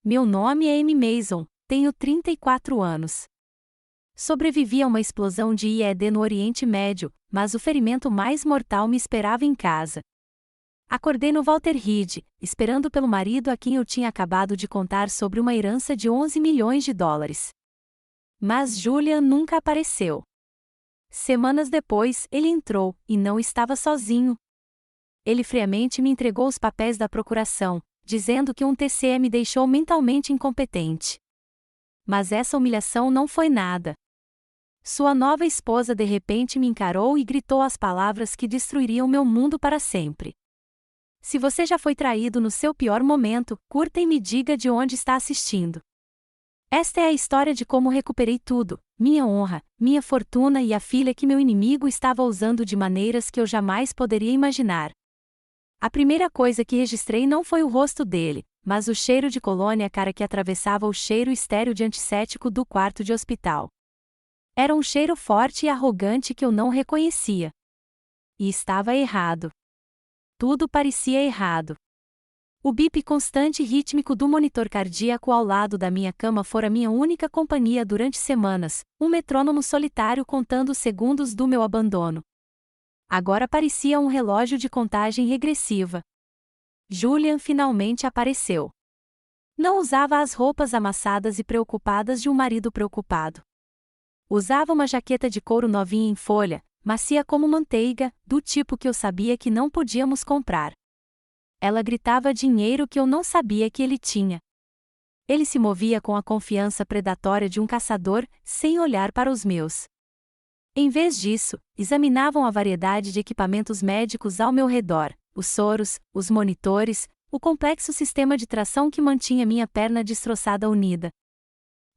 Meu nome é Amy Mason, tenho 34 anos. Sobrevivi a uma explosão de IED no Oriente Médio, mas o ferimento mais mortal me esperava em casa. Acordei no Walter Reed, esperando pelo marido a quem eu tinha acabado de contar sobre uma herança de 11 milhões de dólares. Mas Julian nunca apareceu. Semanas depois, ele entrou, e não estava sozinho. Ele friamente me entregou os papéis da procuração, dizendo que um TCE me deixou mentalmente incompetente. Mas essa humilhação não foi nada. Sua nova esposa de repente me encarou e gritou as palavras que destruiriam meu mundo para sempre. Se você já foi traído no seu pior momento, curta e me diga de onde está assistindo. Esta é a história de como recuperei tudo, minha honra, minha fortuna e a filha que meu inimigo estava usando de maneiras que eu jamais poderia imaginar. A primeira coisa que registrei não foi o rosto dele, mas o cheiro de colônia cara que atravessava o cheiro estéril de antisséptico do quarto de hospital. Era um cheiro forte e arrogante que eu não reconhecia. E estava errado. Tudo parecia errado. O bip constante e rítmico do monitor cardíaco ao lado da minha cama fora minha única companhia durante semanas, um metrônomo solitário contando os segundos do meu abandono. Agora parecia um relógio de contagem regressiva. Julian finalmente apareceu. Não usava as roupas amassadas e preocupadas de um marido preocupado. Usava uma jaqueta de couro novinha em folha, macia como manteiga, do tipo que eu sabia que não podíamos comprar. Ela gritava dinheiro que eu não sabia que ele tinha. Ele se movia com a confiança predatória de um caçador, sem olhar para os meus. Em vez disso, examinavam a variedade de equipamentos médicos ao meu redor, os soros, os monitores, o complexo sistema de tração que mantinha minha perna destroçada unida.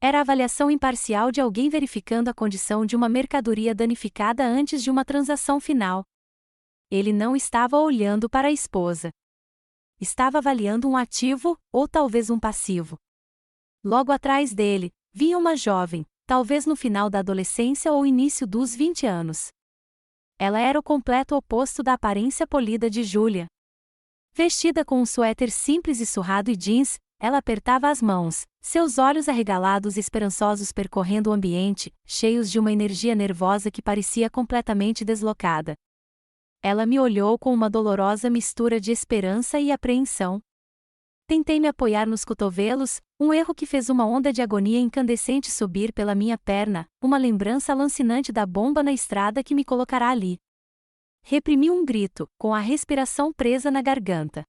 Era a avaliação imparcial de alguém verificando a condição de uma mercadoria danificada antes de uma transação final. Ele não estava olhando para a esposa. Estava avaliando um ativo, ou talvez um passivo. Logo atrás dele, vinha uma jovem, talvez no final da adolescência ou início dos 20 anos. Ela era o completo oposto da aparência polida de Julia. Vestida com um suéter simples e surrado e jeans, ela apertava as mãos, seus olhos arregalados e esperançosos percorrendo o ambiente, cheios de uma energia nervosa que parecia completamente deslocada. Ela me olhou com uma dolorosa mistura de esperança e apreensão. Tentei me apoiar nos cotovelos, um erro que fez uma onda de agonia incandescente subir pela minha perna, uma lembrança lancinante da bomba na estrada que me colocará ali. Reprimi um grito, com a respiração presa na garganta.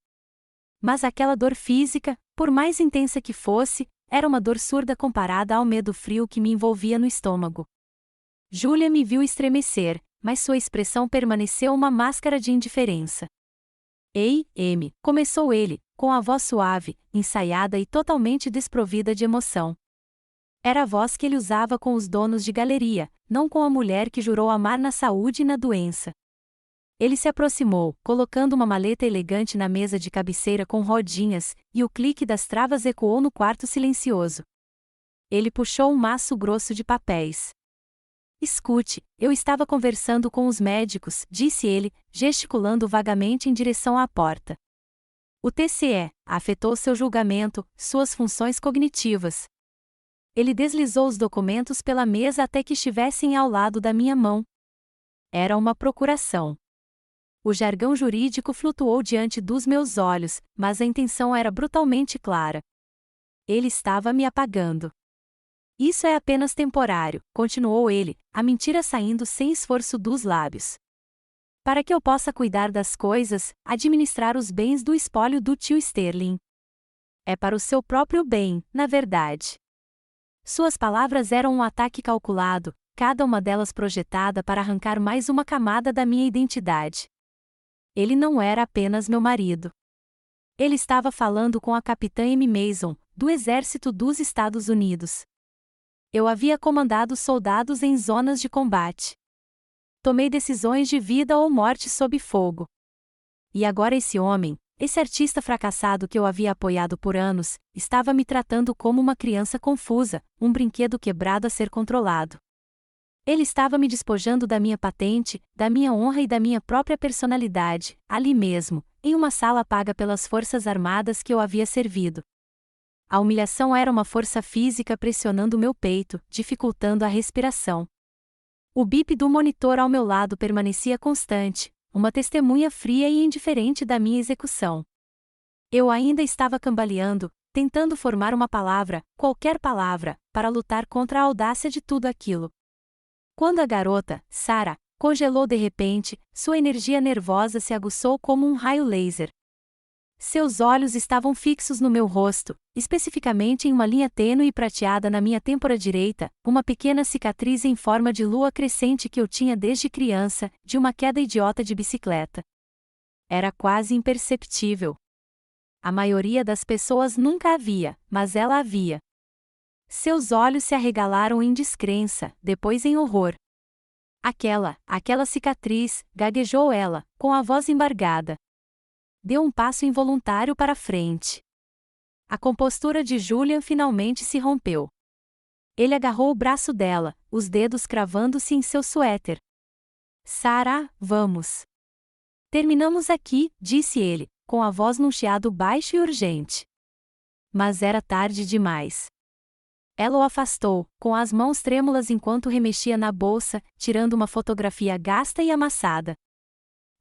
Mas aquela dor física, por mais intensa que fosse, era uma dor surda comparada ao medo frio que me envolvia no estômago. Julia me viu estremecer, mas sua expressão permaneceu uma máscara de indiferença. Ei, Amy, começou ele, com a voz suave, ensaiada e totalmente desprovida de emoção. Era a voz que ele usava com os donos de galeria, não com a mulher que jurou amar na saúde e na doença. Ele se aproximou, colocando uma maleta elegante na mesa de cabeceira com rodinhas, e o clique das travas ecoou no quarto silencioso. Ele puxou um maço grosso de papéis. Escute, eu estava conversando com os médicos, disse ele, gesticulando vagamente em direção à porta. O TCE afetou seu julgamento, suas funções cognitivas. Ele deslizou os documentos pela mesa até que estivessem ao lado da minha mão. Era uma procuração. O jargão jurídico flutuou diante dos meus olhos, mas a intenção era brutalmente clara. Ele estava me apagando. Isso é apenas temporário, continuou ele, a mentira saindo sem esforço dos lábios. Para que eu possa cuidar das coisas, administrar os bens do espólio do tio Sterling. É para o seu próprio bem, na verdade. Suas palavras eram um ataque calculado, cada uma delas projetada para arrancar mais uma camada da minha identidade. Ele não era apenas meu marido. Ele estava falando com a capitã Amy Mason, do Exército dos Estados Unidos. Eu havia comandado soldados em zonas de combate. Tomei decisões de vida ou morte sob fogo. E agora esse homem, esse artista fracassado que eu havia apoiado por anos, estava me tratando como uma criança confusa, um brinquedo quebrado a ser controlado. Ele estava me despojando da minha patente, da minha honra e da minha própria personalidade, ali mesmo, em uma sala paga pelas forças armadas que eu havia servido. A humilhação era uma força física pressionando meu peito, dificultando a respiração. O bip do monitor ao meu lado permanecia constante, uma testemunha fria e indiferente da minha execução. Eu ainda estava cambaleando, tentando formar uma palavra, qualquer palavra, para lutar contra a audácia de tudo aquilo. Quando a garota, Sarah, congelou de repente, sua energia nervosa se aguçou como um raio laser. Seus olhos estavam fixos no meu rosto, especificamente em uma linha tênue e prateada na minha têmpora direita, uma pequena cicatriz em forma de lua crescente que eu tinha desde criança, de uma queda idiota de bicicleta. Era quase imperceptível. A maioria das pessoas nunca a via, mas ela a via. Seus olhos se arregalaram em descrença, depois em horror. Aquela cicatriz, gaguejou ela, com a voz embargada. Deu um passo involuntário para frente. A compostura de Julian finalmente se rompeu. Ele agarrou o braço dela, os dedos cravando-se em seu suéter. Sarah, vamos. Terminamos aqui, disse ele, com a voz num chiado baixo e urgente. Mas era tarde demais. Ela o afastou, com as mãos trêmulas enquanto remexia na bolsa, tirando uma fotografia gasta e amassada.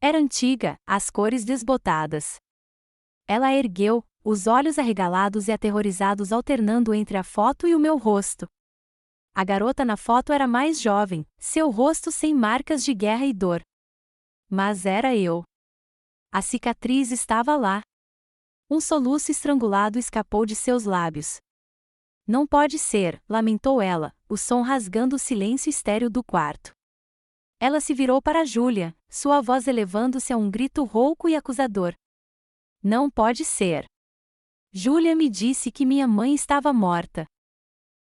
Era antiga, as cores desbotadas. Ela a ergueu, os olhos arregalados e aterrorizados alternando entre a foto e o meu rosto. A garota na foto era mais jovem, seu rosto sem marcas de guerra e dor. Mas era eu. A cicatriz estava lá. Um soluço estrangulado escapou de seus lábios. Não pode ser, lamentou ela, o som rasgando o silêncio estéril do quarto. Ela se virou para Julia, sua voz elevando-se a um grito rouco e acusador. Não pode ser. Julia me disse que minha mãe estava morta.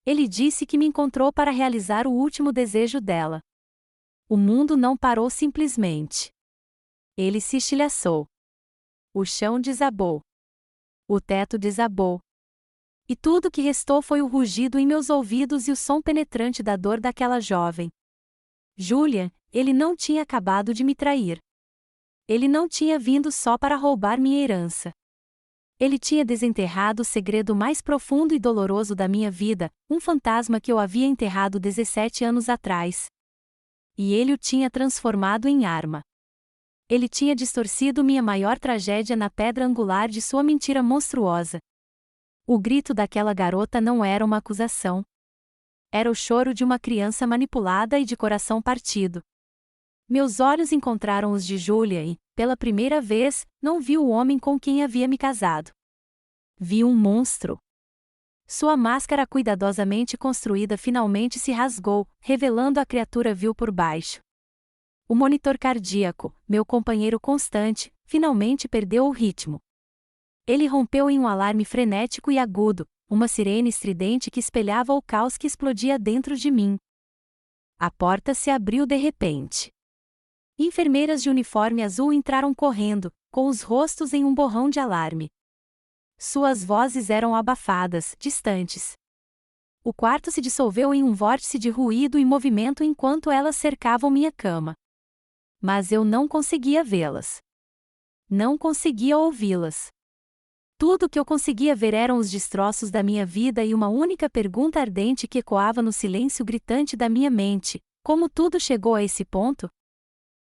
Ele disse que me encontrou para realizar o último desejo dela. O mundo não parou simplesmente. Ele se estilhaçou. O chão desabou. O teto desabou. E tudo que restou foi o rugido em meus ouvidos e o som penetrante da dor daquela jovem. Julian, ele não tinha acabado de me trair. Ele não tinha vindo só para roubar minha herança. Ele tinha desenterrado o segredo mais profundo e doloroso da minha vida, um fantasma que eu havia enterrado 17 anos atrás. E ele o tinha transformado em arma. Ele tinha distorcido minha maior tragédia na pedra angular de sua mentira monstruosa. O grito daquela garota não era uma acusação. Era o choro de uma criança manipulada e de coração partido. Meus olhos encontraram os de Julia e, pela primeira vez, não vi o homem com quem havia me casado. Vi um monstro. Sua máscara cuidadosamente construída finalmente se rasgou, revelando a criatura vil por baixo. O monitor cardíaco, meu companheiro constante, finalmente perdeu o ritmo. Ele rompeu em um alarme frenético e agudo, uma sirene estridente que espelhava o caos que explodia dentro de mim. A porta se abriu de repente. Enfermeiras de uniforme azul entraram correndo, com os rostos em um borrão de alarme. Suas vozes eram abafadas, distantes. O quarto se dissolveu em um vórtice de ruído e movimento enquanto elas cercavam minha cama. Mas eu não conseguia vê-las. Não conseguia ouvi-las. Tudo que eu conseguia ver eram os destroços da minha vida e uma única pergunta ardente que ecoava no silêncio gritante da minha mente: como tudo chegou a esse ponto?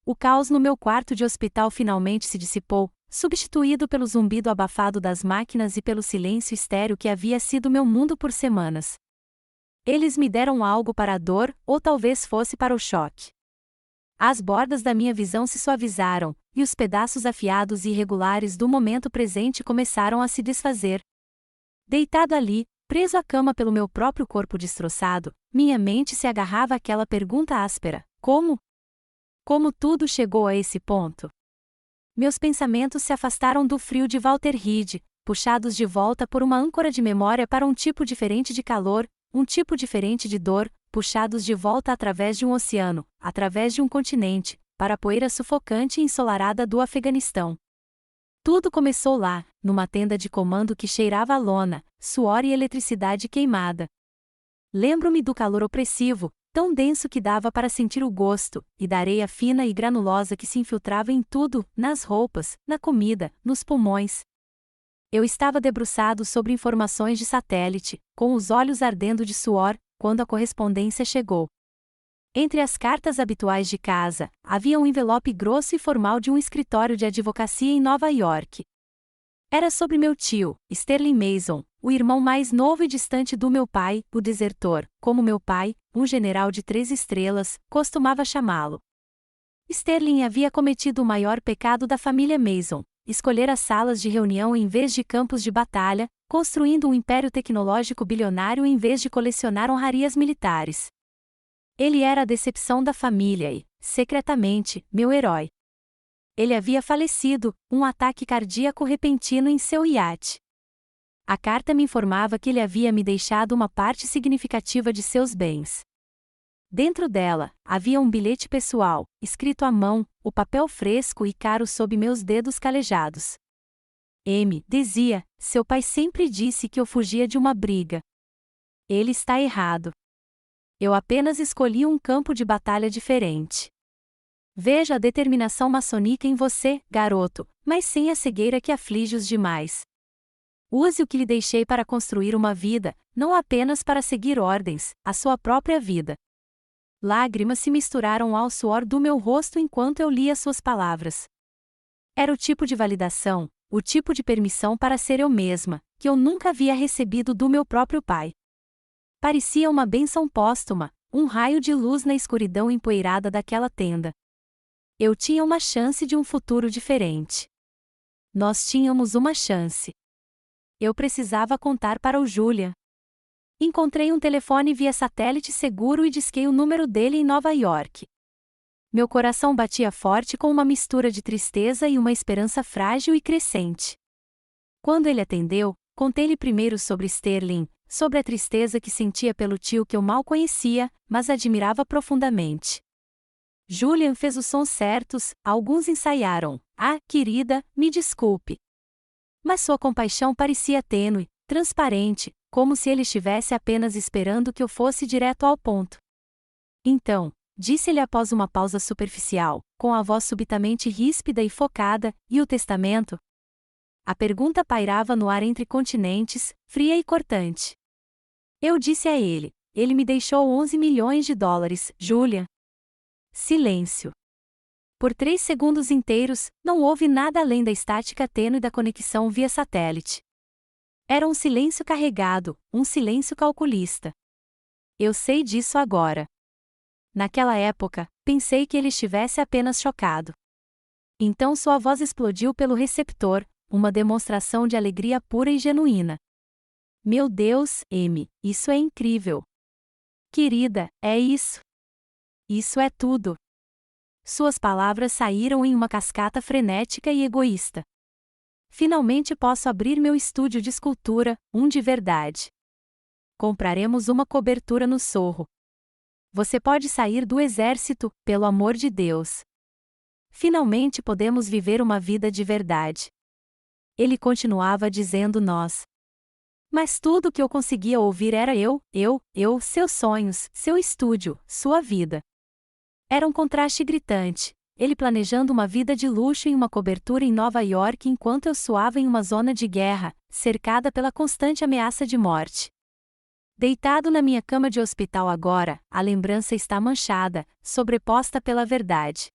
O caos no meu quarto de hospital finalmente se dissipou, substituído pelo zumbido abafado das máquinas e pelo silêncio estéril que havia sido meu mundo por semanas. Eles me deram algo para a dor, ou talvez fosse para o choque. As bordas da minha visão se suavizaram, e os pedaços afiados e irregulares do momento presente começaram a se desfazer. Deitado ali, preso à cama pelo meu próprio corpo destroçado, minha mente se agarrava àquela pergunta áspera: como? Como tudo chegou a esse ponto? Meus pensamentos se afastaram do frio de Walter Reed, puxados de volta por uma âncora de memória para um tipo diferente de calor, um tipo diferente de dor, puxados de volta através de um oceano, através de um continente, para a poeira sufocante e ensolarada do Afeganistão. Tudo começou lá, numa tenda de comando que cheirava a lona, suor e eletricidade queimada. Lembro-me do calor opressivo, tão denso que dava para sentir o gosto, e da areia fina e granulosa que se infiltrava em tudo, nas roupas, na comida, nos pulmões. Eu estava debruçado sobre informações de satélite, com os olhos ardendo de suor, quando a correspondência chegou. Entre as cartas habituais de casa, havia um envelope grosso e formal de um escritório de advocacia em Nova York. Era sobre meu tio, Sterling Mason, o irmão mais novo e distante do meu pai, o desertor, como meu pai, um general de 3 estrelas, costumava chamá-lo. Sterling havia cometido o maior pecado da família Mason: escolher as salas de reunião em vez de campos de batalha, construindo um império tecnológico bilionário em vez de colecionar honrarias militares. Ele era a decepção da família e, secretamente, meu herói. Ele havia falecido, um ataque cardíaco repentino em seu iate. A carta me informava que ele havia me deixado uma parte significativa de seus bens. Dentro dela, havia um bilhete pessoal, escrito à mão, o papel fresco e caro sob meus dedos calejados. Dizia, seu pai sempre disse que eu fugia de uma briga. Ele está errado. Eu apenas escolhi um campo de batalha diferente. Veja a determinação maçônica em você, garoto, mas sem a cegueira que aflige os demais. Use o que lhe deixei para construir uma vida, não apenas para seguir ordens, a sua própria vida. Lágrimas se misturaram ao suor do meu rosto enquanto eu lia suas palavras. Era o tipo de validação, o tipo de permissão para ser eu mesma, que eu nunca havia recebido do meu próprio pai. Parecia uma bênção póstuma, um raio de luz na escuridão empoeirada daquela tenda. Eu tinha uma chance de um futuro diferente. Nós tínhamos uma chance. Eu precisava contar para o Julian. Encontrei um telefone via satélite seguro e disquei o número dele em Nova York. Meu coração batia forte com uma mistura de tristeza e uma esperança frágil e crescente. Quando ele atendeu, contei-lhe primeiro sobre Sterling, sobre a tristeza que sentia pelo tio que eu mal conhecia, mas admirava profundamente. Julian fez os sons certos, alguns ensaiaram. Querida, me desculpe. Mas sua compaixão parecia tênue, transparente, como se ele estivesse apenas esperando que eu fosse direto ao ponto. Então, disse-lhe após uma pausa superficial, com a voz subitamente ríspida e focada, e o testamento? A pergunta pairava no ar entre continentes, fria e cortante. Eu disse a ele: ele me deixou 11 milhões de dólares, Julian. Silêncio. Por 3 segundos inteiros, não houve nada além da estática tênue da conexão via satélite. Era um silêncio carregado, um silêncio calculista. Eu sei disso agora. Naquela época, pensei que ele estivesse apenas chocado. Então sua voz explodiu pelo receptor, uma demonstração de alegria pura e genuína. Meu Deus, isso é incrível. Querida, é isso. Isso é tudo. Suas palavras saíram em uma cascata frenética e egoísta. Finalmente posso abrir meu estúdio de escultura, um de verdade. Compraremos uma cobertura no Sorro. Você pode sair do exército, pelo amor de Deus. Finalmente podemos viver uma vida de verdade. Ele continuava dizendo nós. Mas tudo o que eu conseguia ouvir era eu, seus sonhos, seu estúdio, sua vida. Era um contraste gritante, ele planejando uma vida de luxo em uma cobertura em Nova York enquanto eu suava em uma zona de guerra, cercada pela constante ameaça de morte. Deitado na minha cama de hospital agora, a lembrança está manchada, sobreposta pela verdade.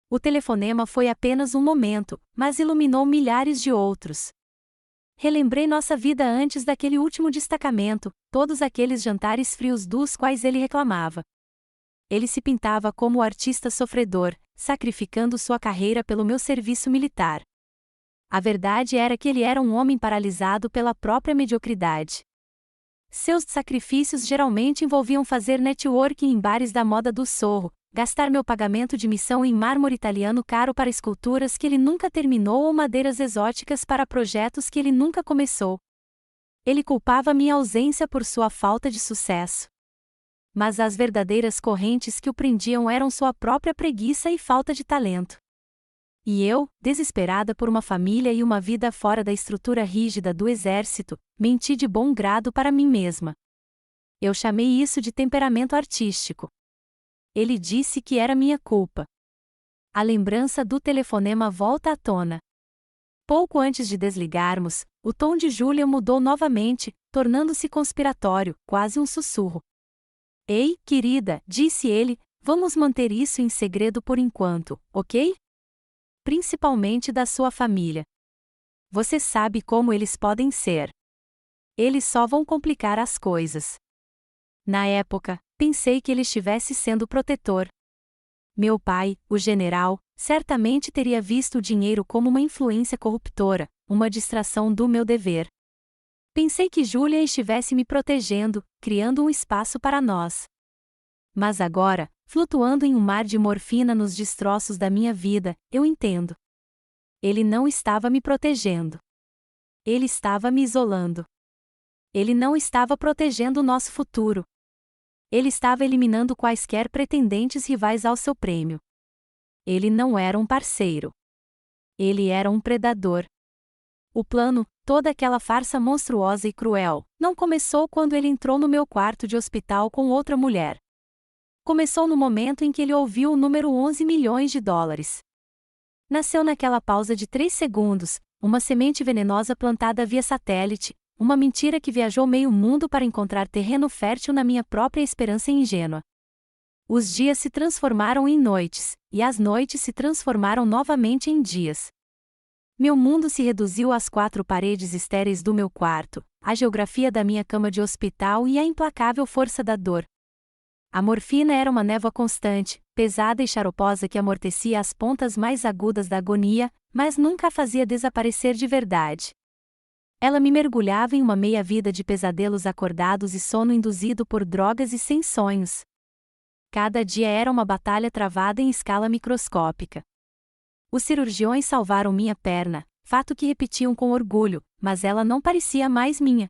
O telefonema foi apenas um momento, mas iluminou milhares de outros. Relembrei nossa vida antes daquele último destacamento, todos aqueles jantares frios dos quais ele reclamava. Ele se pintava como o artista sofredor, sacrificando sua carreira pelo meu serviço militar. A verdade era que ele era um homem paralisado pela própria mediocridade. Seus sacrifícios geralmente envolviam fazer networking em bares da moda do Sorro, gastar meu pagamento de missão em mármore italiano caro para esculturas que ele nunca terminou ou madeiras exóticas para projetos que ele nunca começou. Ele culpava minha ausência por sua falta de sucesso. Mas as verdadeiras correntes que o prendiam eram sua própria preguiça e falta de talento. E eu, desesperada por uma família e uma vida fora da estrutura rígida do exército, menti de bom grado para mim mesma. Eu chamei isso de temperamento artístico. Ele disse que era minha culpa. A lembrança do telefonema volta à tona. Pouco antes de desligarmos, o tom de Julia mudou novamente, tornando-se conspiratório, quase um sussurro. Ei, querida, disse ele, vamos manter isso em segredo por enquanto, ok? Principalmente da sua família. Você sabe como eles podem ser. Eles só vão complicar as coisas. Na época, pensei que ele estivesse sendo protetor. Meu pai, o general, certamente teria visto o dinheiro como uma influência corruptora, uma distração do meu dever. Pensei que Julia estivesse me protegendo, criando um espaço para nós. Mas agora, flutuando em um mar de morfina nos destroços da minha vida, eu entendo. Ele não estava me protegendo. Ele estava me isolando. Ele não estava protegendo o nosso futuro. Ele estava eliminando quaisquer pretendentes rivais ao seu prêmio. Ele não era um parceiro. Ele era um predador. O plano, toda aquela farsa monstruosa e cruel, não começou quando ele entrou no meu quarto de hospital com outra mulher. Começou no momento em que ele ouviu o número 11 milhões de dólares. Nasceu naquela pausa de 3 segundos, uma semente venenosa plantada via satélite, uma mentira que viajou meio mundo para encontrar terreno fértil na minha própria esperança ingênua. Os dias se transformaram em noites, e as noites se transformaram novamente em dias. Meu mundo se reduziu às 4 paredes estéreis do meu quarto, à geografia da minha cama de hospital e à implacável força da dor. A morfina era uma névoa constante, pesada e xaroposa que amortecia as pontas mais agudas da agonia, mas nunca a fazia desaparecer de verdade. Ela me mergulhava em uma meia-vida de pesadelos acordados e sono induzido por drogas e sem sonhos. Cada dia era uma batalha travada em escala microscópica. Os cirurgiões salvaram minha perna, fato que repetiam com orgulho, mas ela não parecia mais minha.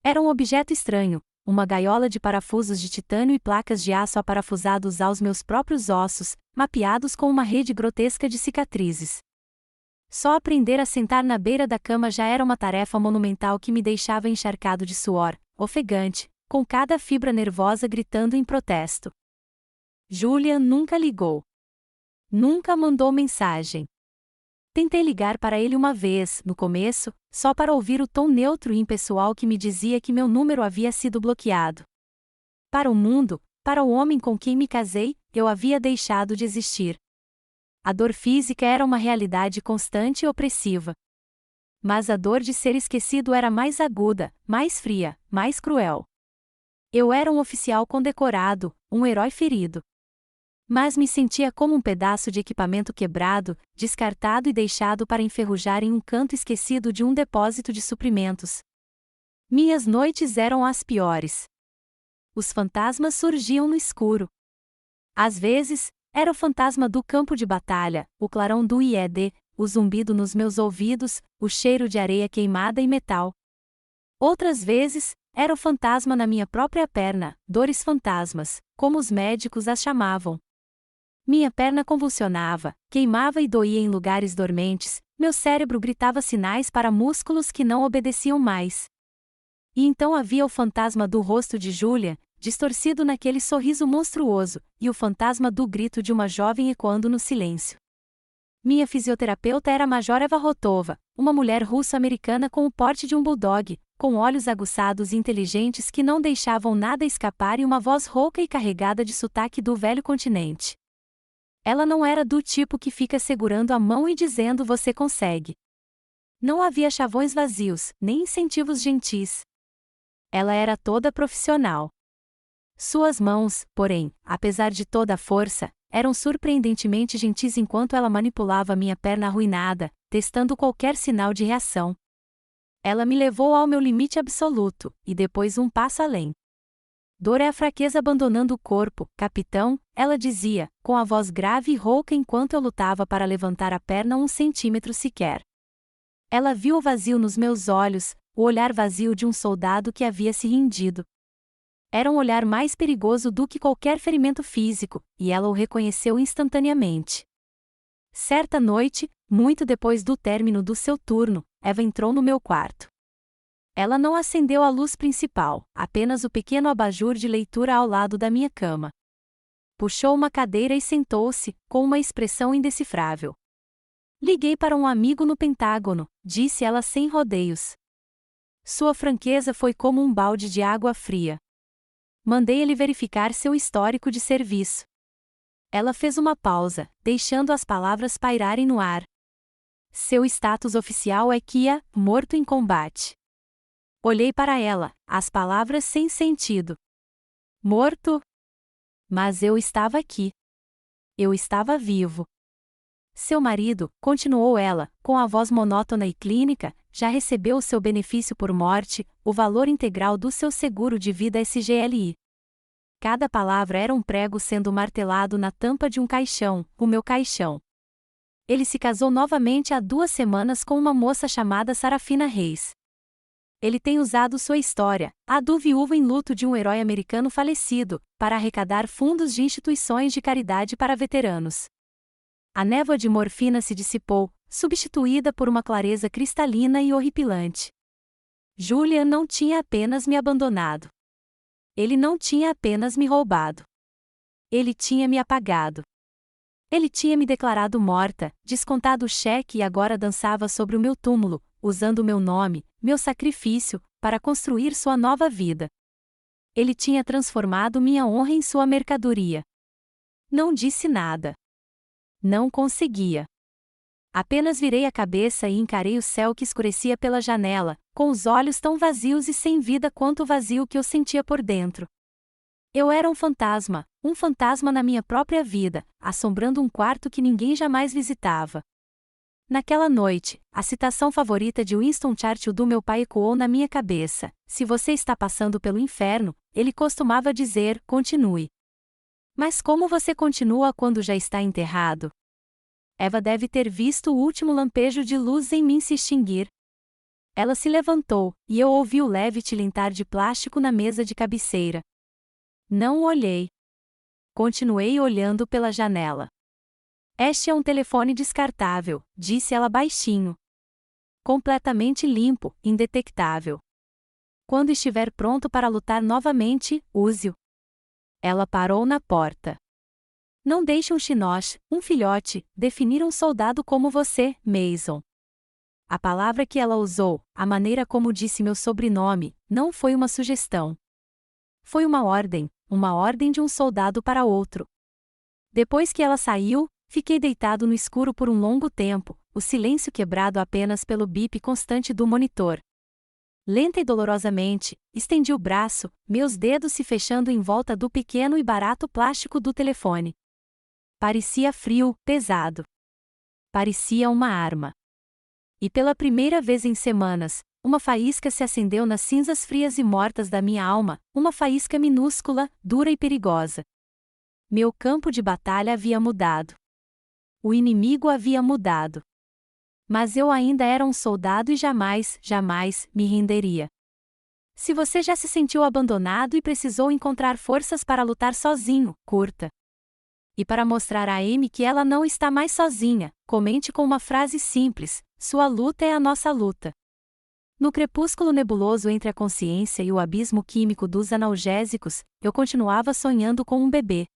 Era um objeto estranho, uma gaiola de parafusos de titânio e placas de aço aparafusados aos meus próprios ossos, mapeados com uma rede grotesca de cicatrizes. Só aprender a sentar na beira da cama já era uma tarefa monumental que me deixava encharcado de suor, ofegante, com cada fibra nervosa gritando em protesto. Julia nunca ligou. Nunca mandou mensagem. Tentei ligar para ele uma vez, no começo, só para ouvir o tom neutro e impessoal que me dizia que meu número havia sido bloqueado. Para o mundo, para o homem com quem me casei, eu havia deixado de existir. A dor física era uma realidade constante e opressiva. Mas a dor de ser esquecido era mais aguda, mais fria, mais cruel. Eu era um oficial condecorado, um herói ferido. Mas me sentia como um pedaço de equipamento quebrado, descartado e deixado para enferrujar em um canto esquecido de um depósito de suprimentos. Minhas noites eram as piores. Os fantasmas surgiam no escuro. Às vezes, era o fantasma do campo de batalha, o clarão do IED, o zumbido nos meus ouvidos, o cheiro de areia queimada e metal. Outras vezes, era o fantasma na minha própria perna, dores fantasmas, como os médicos as chamavam. Minha perna convulsionava, queimava e doía em lugares dormentes, meu cérebro gritava sinais para músculos que não obedeciam mais. E então havia o fantasma do rosto de Julia, distorcido naquele sorriso monstruoso, e o fantasma do grito de uma jovem ecoando no silêncio. Minha fisioterapeuta era a Major Eva Rotova, uma mulher russo-americana com o porte de um bulldog, com olhos aguçados e inteligentes que não deixavam nada escapar e uma voz rouca e carregada de sotaque do velho continente. Ela não era do tipo que fica segurando a mão e dizendo "você consegue". Não havia chavões vazios, nem incentivos gentis. Ela era toda profissional. Suas mãos, porém, apesar de toda a força, eram surpreendentemente gentis enquanto ela manipulava minha perna arruinada, testando qualquer sinal de reação. Ela me levou ao meu limite absoluto, e depois um passo além. Dor é a fraqueza abandonando o corpo, capitão, ela dizia, com a voz grave e rouca enquanto eu lutava para levantar a perna 1 centímetro sequer. Ela viu o vazio nos meus olhos, o olhar vazio de um soldado que havia se rendido. Era um olhar mais perigoso do que qualquer ferimento físico, e ela o reconheceu instantaneamente. Certa noite, muito depois do término do seu turno, Eva entrou no meu quarto. Ela não acendeu a luz principal, apenas o pequeno abajur de leitura ao lado da minha cama. Puxou uma cadeira e sentou-se, com uma expressão indecifrável. Liguei para um amigo no Pentágono, disse ela sem rodeios. Sua franqueza foi como um balde de água fria. Mandei ele verificar seu histórico de serviço. Ela fez uma pausa, deixando as palavras pairarem no ar. Seu status oficial é Kia, morto em combate. Olhei para ela, as palavras sem sentido. Morto? Mas eu estava aqui. Eu estava vivo. Seu marido, continuou ela, com a voz monótona e clínica, já recebeu o seu benefício por morte, o valor integral do seu seguro de vida SGLI. Cada palavra era um prego sendo martelado na tampa de um caixão, o meu caixão. Ele se casou novamente há 2 semanas com uma moça chamada Sarafina Reis. Ele tem usado sua história, a do viúvo em luto de um herói americano falecido, para arrecadar fundos de instituições de caridade para veteranos. A névoa de morfina se dissipou, substituída por uma clareza cristalina e horripilante. Julian não tinha apenas me abandonado. Ele não tinha apenas me roubado. Ele tinha me apagado. Ele tinha me declarado morta, descontado o cheque e agora dançava sobre o meu túmulo, usando meu nome, meu sacrifício, para construir sua nova vida. Ele tinha transformado minha honra em sua mercadoria. Não disse nada. Não conseguia. Apenas virei a cabeça e encarei o céu que escurecia pela janela, com os olhos tão vazios e sem vida quanto o vazio que eu sentia por dentro. Eu era um fantasma na minha própria vida, assombrando um quarto que ninguém jamais visitava. Naquela noite, a citação favorita de Winston Churchill do meu pai ecoou na minha cabeça: se você está passando pelo inferno, ele costumava dizer, continue. Mas como você continua quando já está enterrado? Eva deve ter visto o último lampejo de luz em mim se extinguir. Ela se levantou, e eu ouvi o leve tilintar de plástico na mesa de cabeceira. Não olhei. Continuei olhando pela janela. Este é um telefone descartável, disse ela baixinho. Completamente limpo, indetectável. Quando estiver pronto para lutar novamente, use-o. Ela parou na porta. Não deixe um chinoche, um filhote, definir um soldado como você, Mason. A palavra que ela usou, a maneira como disse meu sobrenome, não foi uma sugestão. Foi uma ordem de um soldado para outro. Depois que ela saiu, fiquei deitado no escuro por um longo tempo, o silêncio quebrado apenas pelo bip constante do monitor. Lenta e dolorosamente, estendi o braço, meus dedos se fechando em volta do pequeno e barato plástico do telefone. Parecia frio, pesado. Parecia uma arma. E pela primeira vez em semanas, uma faísca se acendeu nas cinzas frias e mortas da minha alma, uma faísca minúscula, dura e perigosa. Meu campo de batalha havia mudado. O inimigo havia mudado. Mas eu ainda era um soldado e jamais me renderia. Se você já se sentiu abandonado e precisou encontrar forças para lutar sozinho, curta. E para mostrar a Amy que ela não está mais sozinha, comente com uma frase simples: sua luta é a nossa luta. No crepúsculo nebuloso entre a consciência e o abismo químico dos analgésicos, eu continuava sonhando com um bebê.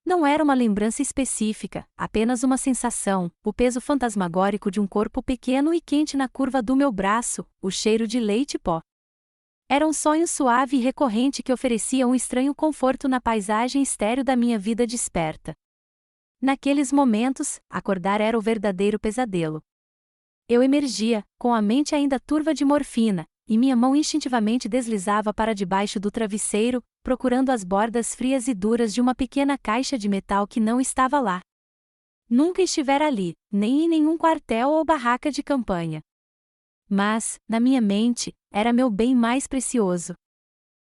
Não era uma lembrança específica, apenas uma sensação, o peso fantasmagórico de um corpo pequeno e quente na curva do meu braço, o cheiro de leite pó. Era um sonho suave e recorrente que oferecia um estranho conforto na paisagem estéril da minha vida desperta. Naqueles momentos, acordar era o verdadeiro pesadelo. Eu emergia, com a mente ainda turva de morfina, e minha mão instintivamente deslizava para debaixo do travesseiro, procurando as bordas frias e duras de uma pequena caixa de metal que não estava lá. Nunca estivera ali, nem em nenhum quartel ou barraca de campanha. Mas, na minha mente, era meu bem mais precioso.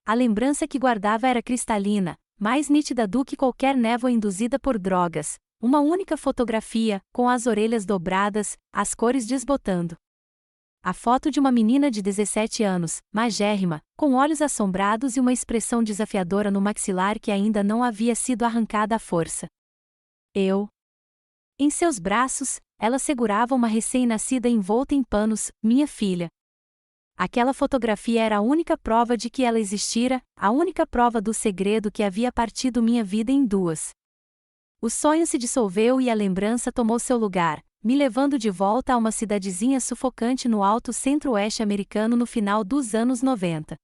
A lembrança que guardava era cristalina, mais nítida do que qualquer névoa induzida por drogas, uma única fotografia, com as orelhas dobradas, as cores desbotando. A foto de uma menina de 17 anos, magérrima, com olhos assombrados e uma expressão desafiadora no maxilar que ainda não havia sido arrancada à força. Em seus braços, ela segurava uma recém-nascida envolta em panos, minha filha. Aquela fotografia era a única prova de que ela existira, a única prova do segredo que havia partido minha vida em duas. O sonho se dissolveu e a lembrança tomou seu lugar, me levando de volta a uma cidadezinha sufocante no alto centro-oeste americano no final dos anos 90.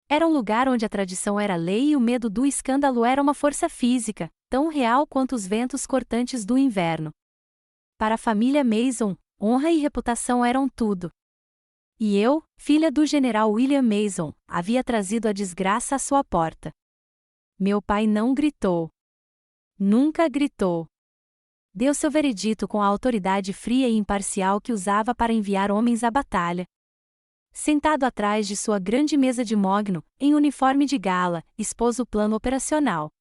Era um lugar onde a tradição era lei e o medo do escândalo era uma força física, tão real quanto os ventos cortantes do inverno. Para a família Mason, honra e reputação eram tudo. E eu, filha do general William Mason, havia trazido a desgraça à sua porta. Meu pai não gritou. Nunca gritou. Deu seu veredito com a autoridade fria e imparcial que usava para enviar homens à batalha. Sentado atrás de sua grande mesa de mogno, em uniforme de gala, expôs o plano operacional.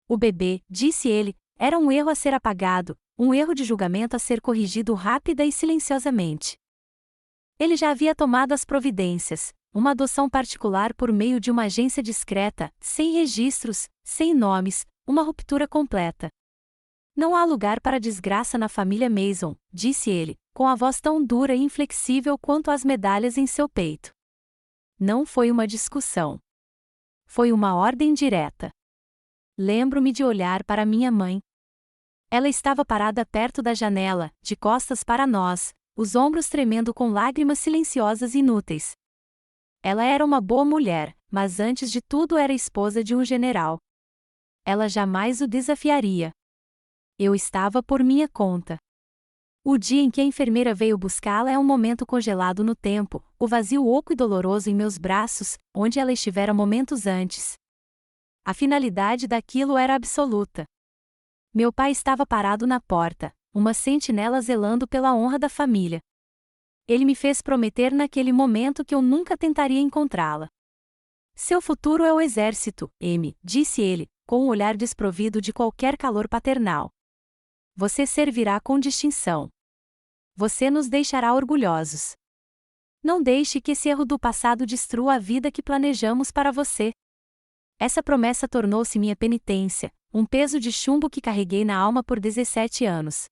O bebê, disse ele, era um erro a ser apagado, um erro de julgamento a ser corrigido rápida e silenciosamente. Ele já havia tomado as providências, uma adoção particular por meio de uma agência discreta, sem registros, sem nomes, uma ruptura completa. Não há lugar para desgraça na família Mason, disse ele, com a voz tão dura e inflexível quanto as medalhas em seu peito. Não foi uma discussão. Foi uma ordem direta. Lembro-me de olhar para minha mãe. Ela estava parada perto da janela, de costas para nós, os ombros tremendo com lágrimas silenciosas e inúteis. Ela era uma boa mulher, mas antes de tudo era esposa de um general. Ela jamais o desafiaria. Eu estava por minha conta. O dia em que a enfermeira veio buscá-la é um momento congelado no tempo, o vazio oco e doloroso em meus braços, onde ela estivera momentos antes. A finalidade daquilo era absoluta. Meu pai estava parado na porta, uma sentinela zelando pela honra da família. Ele me fez prometer naquele momento que eu nunca tentaria encontrá-la. Seu futuro é o exército, M, disse ele, com um olhar desprovido de qualquer calor paternal. Você servirá com distinção. Você nos deixará orgulhosos. Não deixe que esse erro do passado destrua a vida que planejamos para você. Essa promessa tornou-se minha penitência, um peso de chumbo que carreguei na alma por 17 anos.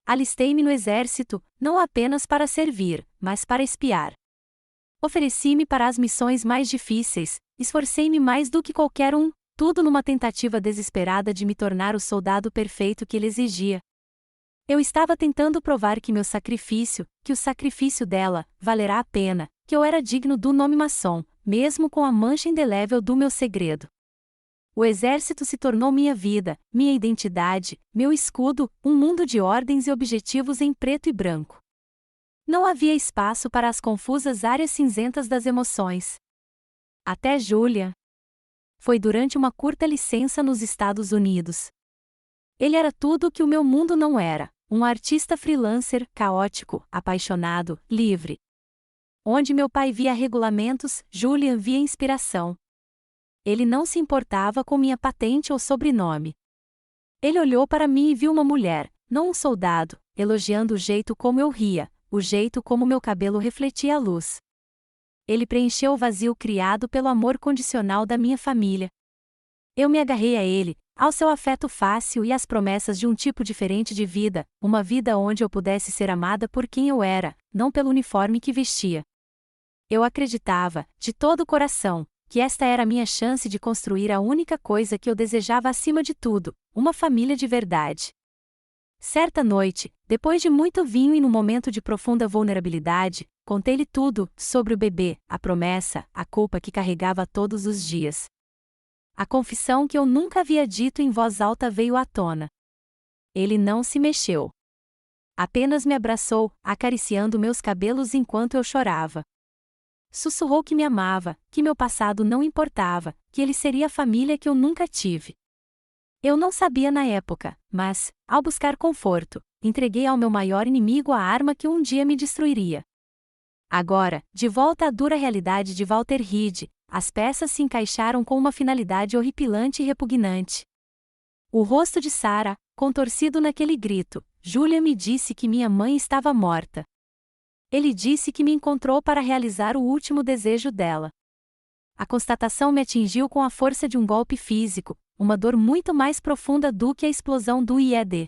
Alistei-me no exército, não apenas para servir, mas para espiar. Ofereci-me para as missões mais difíceis, esforcei-me mais do que qualquer um, tudo numa tentativa desesperada de me tornar o soldado perfeito que ele exigia. Eu estava tentando provar que meu sacrifício, que o sacrifício dela, valerá a pena, que eu era digno do nome maçom, mesmo com a mancha indelével do meu segredo. O exército se tornou minha vida, minha identidade, meu escudo, um mundo de ordens e objetivos em preto e branco. Não havia espaço para as confusas áreas cinzentas das emoções. Até Julia. Foi durante uma curta licença nos Estados Unidos. Ele era tudo o que o meu mundo não era, um artista freelancer, caótico, apaixonado, livre. Onde meu pai via regulamentos, Julian via inspiração. Ele não se importava com minha patente ou sobrenome. Ele olhou para mim e viu uma mulher, não um soldado, elogiando o jeito como eu ria, o jeito como meu cabelo refletia a luz. Ele preencheu o vazio criado pelo amor condicional da minha família. Eu me agarrei a ele, ao seu afeto fácil e às promessas de um tipo diferente de vida, uma vida onde eu pudesse ser amada por quem eu era, não pelo uniforme que vestia. Eu acreditava, de todo o coração, que esta era a minha chance de construir a única coisa que eu desejava acima de tudo, uma família de verdade. Certa noite, depois de muito vinho e num momento de profunda vulnerabilidade, contei-lhe tudo, sobre o bebê, a promessa, a culpa que carregava todos os dias. A confissão que eu nunca havia dito em voz alta veio à tona. Ele não se mexeu. Apenas me abraçou, acariciando meus cabelos enquanto eu chorava. Sussurrou que me amava, que meu passado não importava, que ele seria a família que eu nunca tive. Eu não sabia na época, mas, ao buscar conforto, entreguei ao meu maior inimigo a arma que um dia me destruiria. Agora, de volta à dura realidade de Walter Reed, as peças se encaixaram com uma finalidade horripilante e repugnante. O rosto de Sarah, contorcido naquele grito, Julia me disse que minha mãe estava morta. Ele disse que me encontrou para realizar o último desejo dela. A constatação me atingiu com a força de um golpe físico, uma dor muito mais profunda do que a explosão do IED.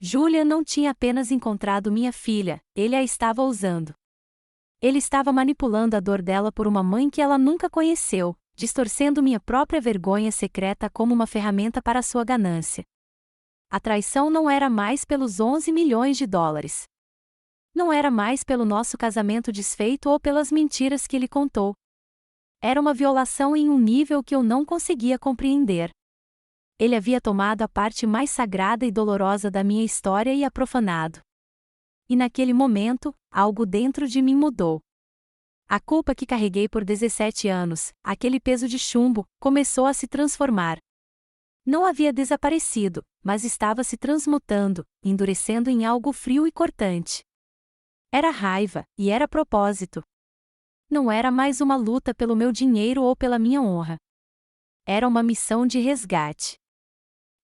Julia não tinha apenas encontrado minha filha, ele a estava usando. Ele estava manipulando a dor dela por uma mãe que ela nunca conheceu, distorcendo minha própria vergonha secreta como uma ferramenta para sua ganância. A traição não era mais pelos 11 milhões de dólares. Não era mais pelo nosso casamento desfeito ou pelas mentiras que ele contou. Era uma violação em um nível que eu não conseguia compreender. Ele havia tomado a parte mais sagrada e dolorosa da minha história e a profanado. E naquele momento, algo dentro de mim mudou. A culpa que carreguei por 17 anos, aquele peso de chumbo, começou a se transformar. Não havia desaparecido, mas estava se transmutando, endurecendo em algo frio e cortante. Era raiva, e era propósito. Não era mais uma luta pelo meu dinheiro ou pela minha honra. Era uma missão de resgate.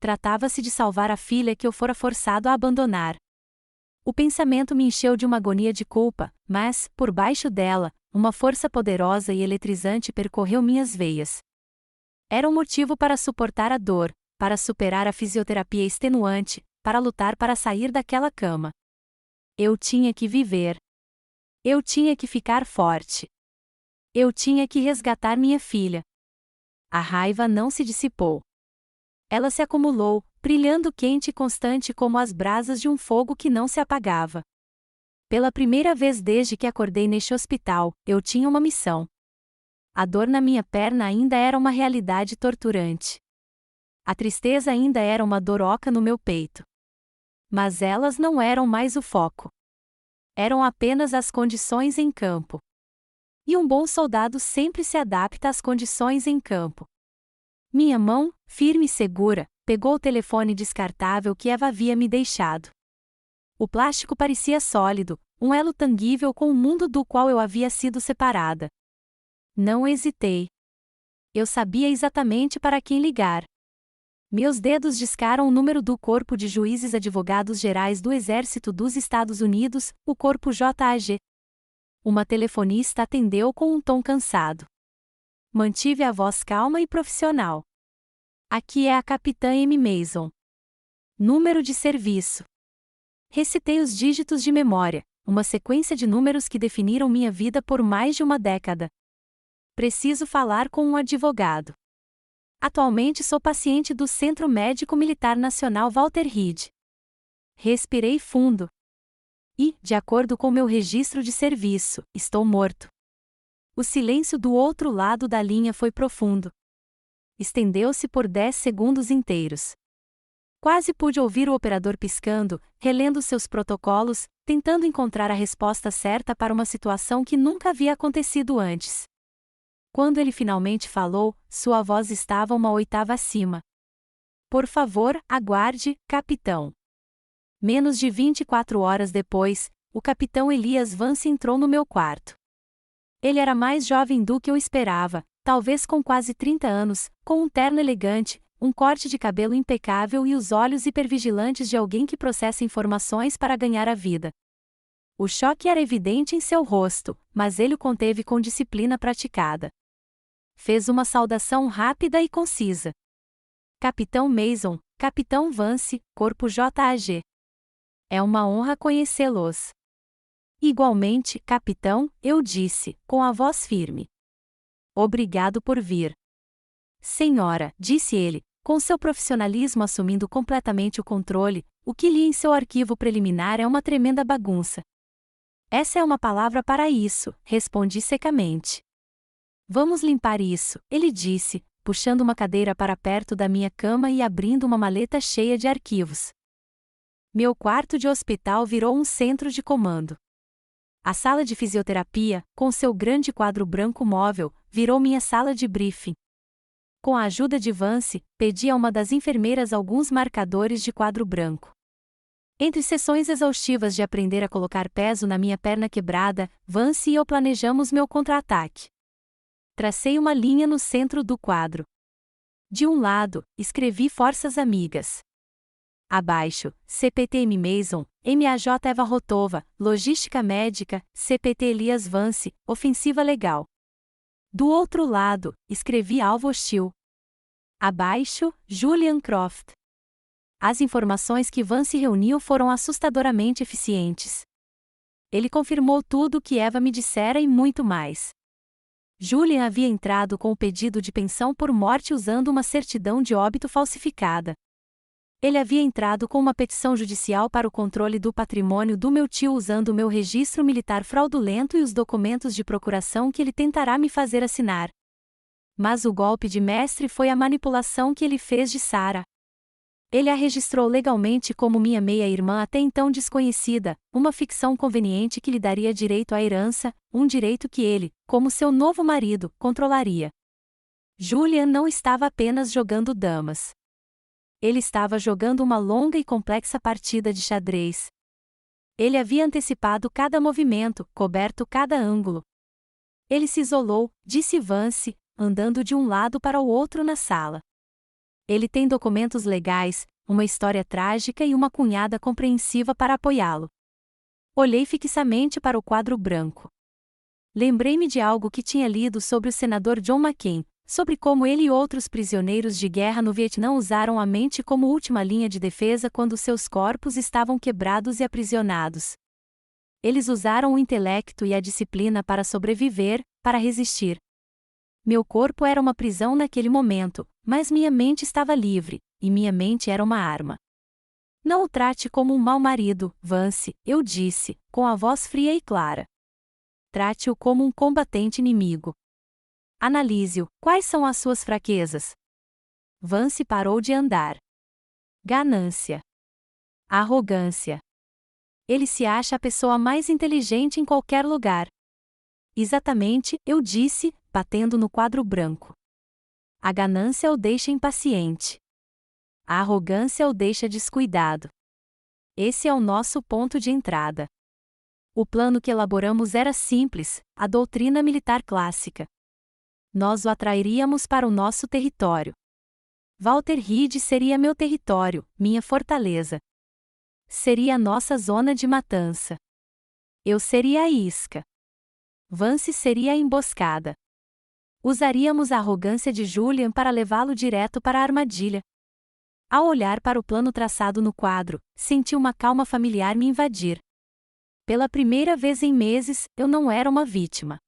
Tratava-se de salvar a filha que eu fora forçado a abandonar. O pensamento me encheu de uma agonia de culpa, mas, por baixo dela, uma força poderosa e eletrizante percorreu minhas veias. Era um motivo para suportar a dor, para superar a fisioterapia extenuante, para lutar para sair daquela cama. Eu tinha que viver. Eu tinha que ficar forte. Eu tinha que resgatar minha filha. A raiva não se dissipou. Ela se acumulou, brilhando quente e constante como as brasas de um fogo que não se apagava. Pela primeira vez desde que acordei neste hospital, eu tinha uma missão. A dor na minha perna ainda era uma realidade torturante. A tristeza ainda era uma dor oca no meu peito. Mas elas não eram mais o foco. Eram apenas as condições em campo. E um bom soldado sempre se adapta às condições em campo. Minha mão, firme e segura, pegou o telefone descartável que Eva havia me deixado. O plástico parecia sólido, um elo tangível com o mundo do qual eu havia sido separada. Não hesitei. Eu sabia exatamente para quem ligar. Meus dedos discaram o número do Corpo de Juízes Advogados Gerais do Exército dos Estados Unidos, o Corpo JAG. Uma telefonista atendeu com um tom cansado. Mantive a voz calma e profissional. Aqui é a Capitã M. Mason. Número de serviço. Recitei os dígitos de memória, uma sequência de números que definiram minha vida por mais de uma década. Preciso falar com um advogado. Atualmente sou paciente do Centro Médico Militar Nacional Walter Reed. Respirei fundo. E, de acordo com meu registro de serviço, estou morto. O silêncio do outro lado da linha foi profundo. Estendeu-se por 10 segundos inteiros. Quase pude ouvir o operador piscando, relendo seus protocolos, tentando encontrar a resposta certa para uma situação que nunca havia acontecido antes. Quando ele finalmente falou, sua voz estava uma oitava acima. Por favor, aguarde, capitão. Menos de 24 horas depois, o capitão Elias Vance entrou no meu quarto. Ele era mais jovem do que eu esperava, talvez com quase 30 anos, com um terno elegante, um corte de cabelo impecável e os olhos hipervigilantes de alguém que processa informações para ganhar a vida. O choque era evidente em seu rosto, mas ele o conteve com disciplina praticada. Fez uma saudação rápida e concisa. Capitão Mason, Capitão Vance, Corpo JAG. É uma honra conhecê-los. Igualmente, capitão, eu disse, com a voz firme. Obrigado por vir. Senhora, disse ele, com seu profissionalismo assumindo completamente o controle, o que li em seu arquivo preliminar é uma tremenda bagunça. Essa é uma palavra para isso, respondi secamente. Vamos limpar isso, ele disse, puxando uma cadeira para perto da minha cama e abrindo uma maleta cheia de arquivos. Meu quarto de hospital virou um centro de comando. A sala de fisioterapia, com seu grande quadro branco móvel, virou minha sala de briefing. Com a ajuda de Vance, pedi a uma das enfermeiras alguns marcadores de quadro branco. Entre sessões exaustivas de aprender a colocar peso na minha perna quebrada, Vance e eu planejamos meu contra-ataque. Tracei uma linha no centro do quadro. De um lado, escrevi Forças Amigas. Abaixo, CPT-M Mason, MAJ Eva Rotova, Logística Médica, CPT Elias Vance, Ofensiva Legal. Do outro lado, escrevi Alvo Hostil. Abaixo, Julian Croft. As informações que Vance reuniu foram assustadoramente eficientes. Ele confirmou tudo o que Eva me dissera e muito mais. Julian havia entrado com o pedido de pensão por morte usando uma certidão de óbito falsificada. Ele havia entrado com uma petição judicial para o controle do patrimônio do meu tio usando o meu registro militar fraudulento e os documentos de procuração que ele tentará me fazer assinar. Mas o golpe de mestre foi a manipulação que ele fez de Sara. Ele a registrou legalmente como minha meia-irmã até então desconhecida, uma ficção conveniente que lhe daria direito à herança, um direito que ele, como seu novo marido, controlaria. Julian não estava apenas jogando damas. Ele estava jogando uma longa e complexa partida de xadrez. Ele havia antecipado cada movimento, coberto cada ângulo. Ele se isolou, disse Vance, andando de um lado para o outro na sala. Ele tem documentos legais, uma história trágica e uma cunhada compreensiva para apoiá-lo. Olhei fixamente para o quadro branco. Lembrei-me de algo que tinha lido sobre o senador John McCain, sobre como ele e outros prisioneiros de guerra no Vietnã usaram a mente como última linha de defesa quando seus corpos estavam quebrados e aprisionados. Eles usaram o intelecto e a disciplina para sobreviver, para resistir. Meu corpo era uma prisão naquele momento, mas minha mente estava livre, e minha mente era uma arma. Não o trate como um mau marido, Vance, eu disse, com a voz fria e clara. Trate-o como um combatente inimigo. Analise-o, quais são as suas fraquezas? Vance parou de andar. Ganância. Arrogância. Ele se acha a pessoa mais inteligente em qualquer lugar. Exatamente, eu disse, batendo no quadro branco. A ganância o deixa impaciente. A arrogância o deixa descuidado. Esse é o nosso ponto de entrada. O plano que elaboramos era simples, a doutrina militar clássica. Nós o atrairíamos para o nosso território. Walter Reed seria meu território, minha fortaleza. Seria a nossa zona de matança. Eu seria a isca. Vance seria a emboscada. Usaríamos a arrogância de Julian para levá-lo direto para a armadilha. Ao olhar para o plano traçado no quadro, senti uma calma familiar me invadir. Pela primeira vez em meses, eu não era uma vítima.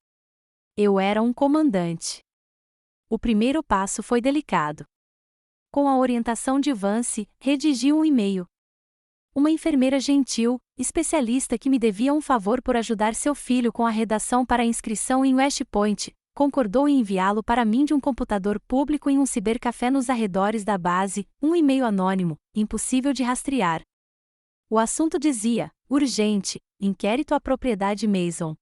Eu era um comandante. O primeiro passo foi delicado. Com a orientação de Vance, redigi um e-mail. Uma enfermeira gentil, especialista que me devia um favor por ajudar seu filho com a redação para a inscrição em West Point, concordou em enviá-lo para mim de um computador público em um cibercafé nos arredores da base, um e-mail anônimo, impossível de rastrear. O assunto dizia: urgente, inquérito à propriedade Mason.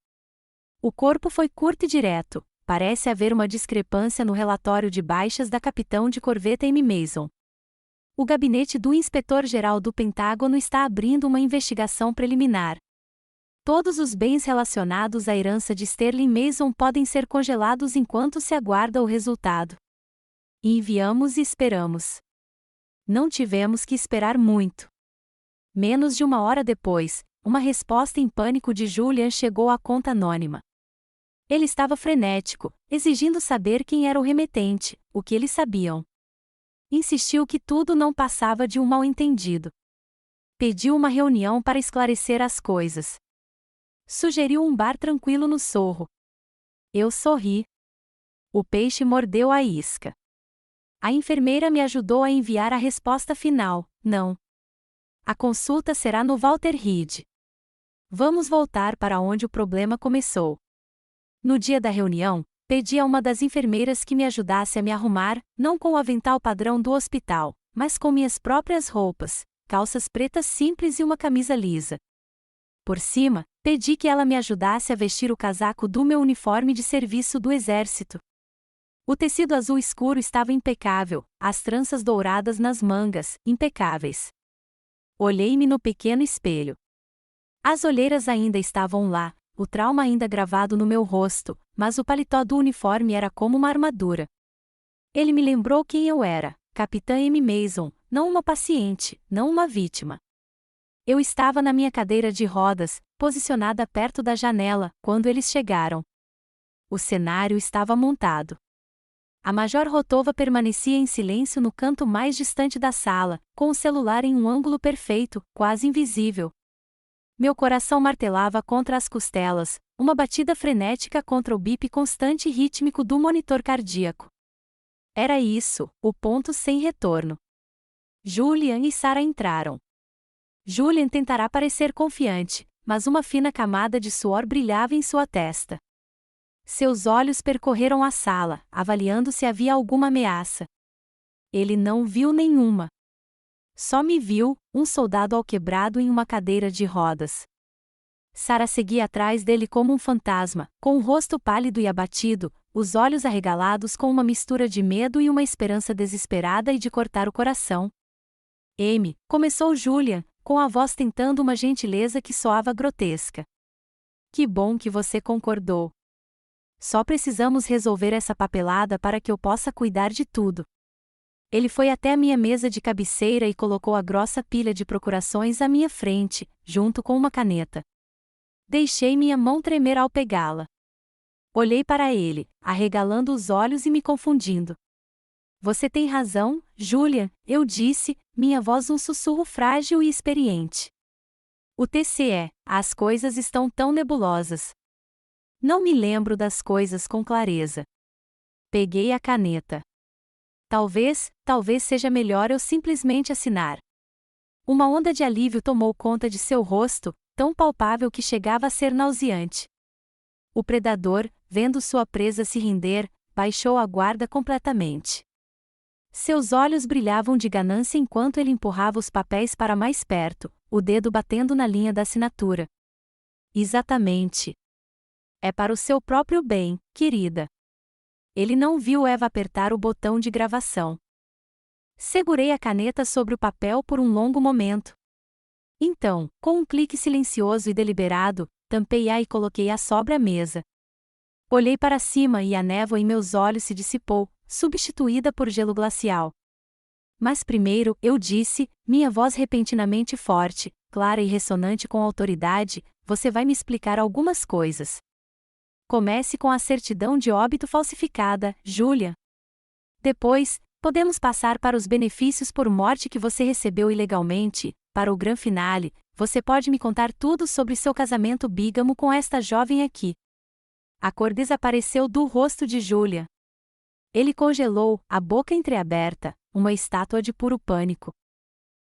O corpo foi curto e direto. Parece haver uma discrepância no relatório de baixas da capitão de corveta M. Mason. O gabinete do inspetor-geral do Pentágono está abrindo uma investigação preliminar. Todos os bens relacionados à herança de Sterling Mason podem ser congelados enquanto se aguarda o resultado. Enviamos e esperamos. Não tivemos que esperar muito. Menos de uma hora depois, uma resposta em pânico de Julian chegou à conta anônima. Ele estava frenético, exigindo saber quem era o remetente, o que eles sabiam. Insistiu que tudo não passava de um mal-entendido. Pediu uma reunião para esclarecer as coisas. Sugeriu um bar tranquilo no Sorro. Eu sorri. O peixe mordeu a isca. A enfermeira me ajudou a enviar a resposta final: não. A consulta será no Walter Reed. Vamos voltar para onde o problema começou. No dia da reunião, pedi a uma das enfermeiras que me ajudasse a me arrumar, não com o avental padrão do hospital, mas com minhas próprias roupas, calças pretas simples e uma camisa lisa. Por cima, pedi que ela me ajudasse a vestir o casaco do meu uniforme de serviço do exército. O tecido azul escuro estava impecável, as tranças douradas nas mangas, impecáveis. Olhei-me no pequeno espelho. As olheiras ainda estavam lá, o trauma ainda gravado no meu rosto, mas o paletó do uniforme era como uma armadura. Ele me lembrou quem eu era, Capitã M. Mason, não uma paciente, não uma vítima. Eu estava na minha cadeira de rodas, posicionada perto da janela, quando eles chegaram. O cenário estava montado. A Major Rotova permanecia em silêncio no canto mais distante da sala, com o celular em um ângulo perfeito, quase invisível. Meu coração martelava contra as costelas, uma batida frenética contra o bip constante e rítmico do monitor cardíaco. Era isso, o ponto sem retorno. Julian e Sarah entraram. Julian tentará parecer confiante, mas uma fina camada de suor brilhava em sua testa. Seus olhos percorreram a sala, avaliando se havia alguma ameaça. Ele não viu nenhuma. Só me viu, um soldado alquebrado em uma cadeira de rodas. Sarah seguia atrás dele como um fantasma, com o rosto pálido e abatido, os olhos arregalados com uma mistura de medo e uma esperança desesperada e de cortar o coração. Amy, começou Julian, com a voz tentando uma gentileza que soava grotesca. Que bom que você concordou. Só precisamos resolver essa papelada para que eu possa cuidar de tudo. Ele foi até a minha mesa de cabeceira e colocou a grossa pilha de procurações à minha frente, junto com uma caneta. Deixei minha mão tremer ao pegá-la. Olhei para ele, arregalando os olhos e me confundindo. Você tem razão, Julian, eu disse, minha voz um sussurro frágil e experiente. O TCE, as coisas estão tão nebulosas. Não me lembro das coisas com clareza. Peguei a caneta. Talvez seja melhor eu simplesmente assinar. Uma onda de alívio tomou conta de seu rosto, tão palpável que chegava a ser nauseante. O predador, vendo sua presa se render, baixou a guarda completamente. Seus olhos brilhavam de ganância enquanto ele empurrava os papéis para mais perto, o dedo batendo na linha da assinatura. Exatamente. É para o seu próprio bem, querida. Ele não viu Eva apertar o botão de gravação. Segurei a caneta sobre o papel por um longo momento. Então, com um clique silencioso e deliberado, tampei-a e coloquei-a sobre a mesa. Olhei para cima e a névoa em meus olhos se dissipou, substituída por gelo glacial. Mas primeiro, eu disse, minha voz repentinamente forte, clara e ressonante com autoridade, você vai me explicar algumas coisas. Comece com a certidão de óbito falsificada, Julia. Depois, podemos passar para os benefícios por morte que você recebeu ilegalmente. Para o grande finale, você pode me contar tudo sobre seu casamento bígamo com esta jovem aqui. A cor desapareceu do rosto de Julia. Ele congelou, a boca entreaberta, uma estátua de puro pânico.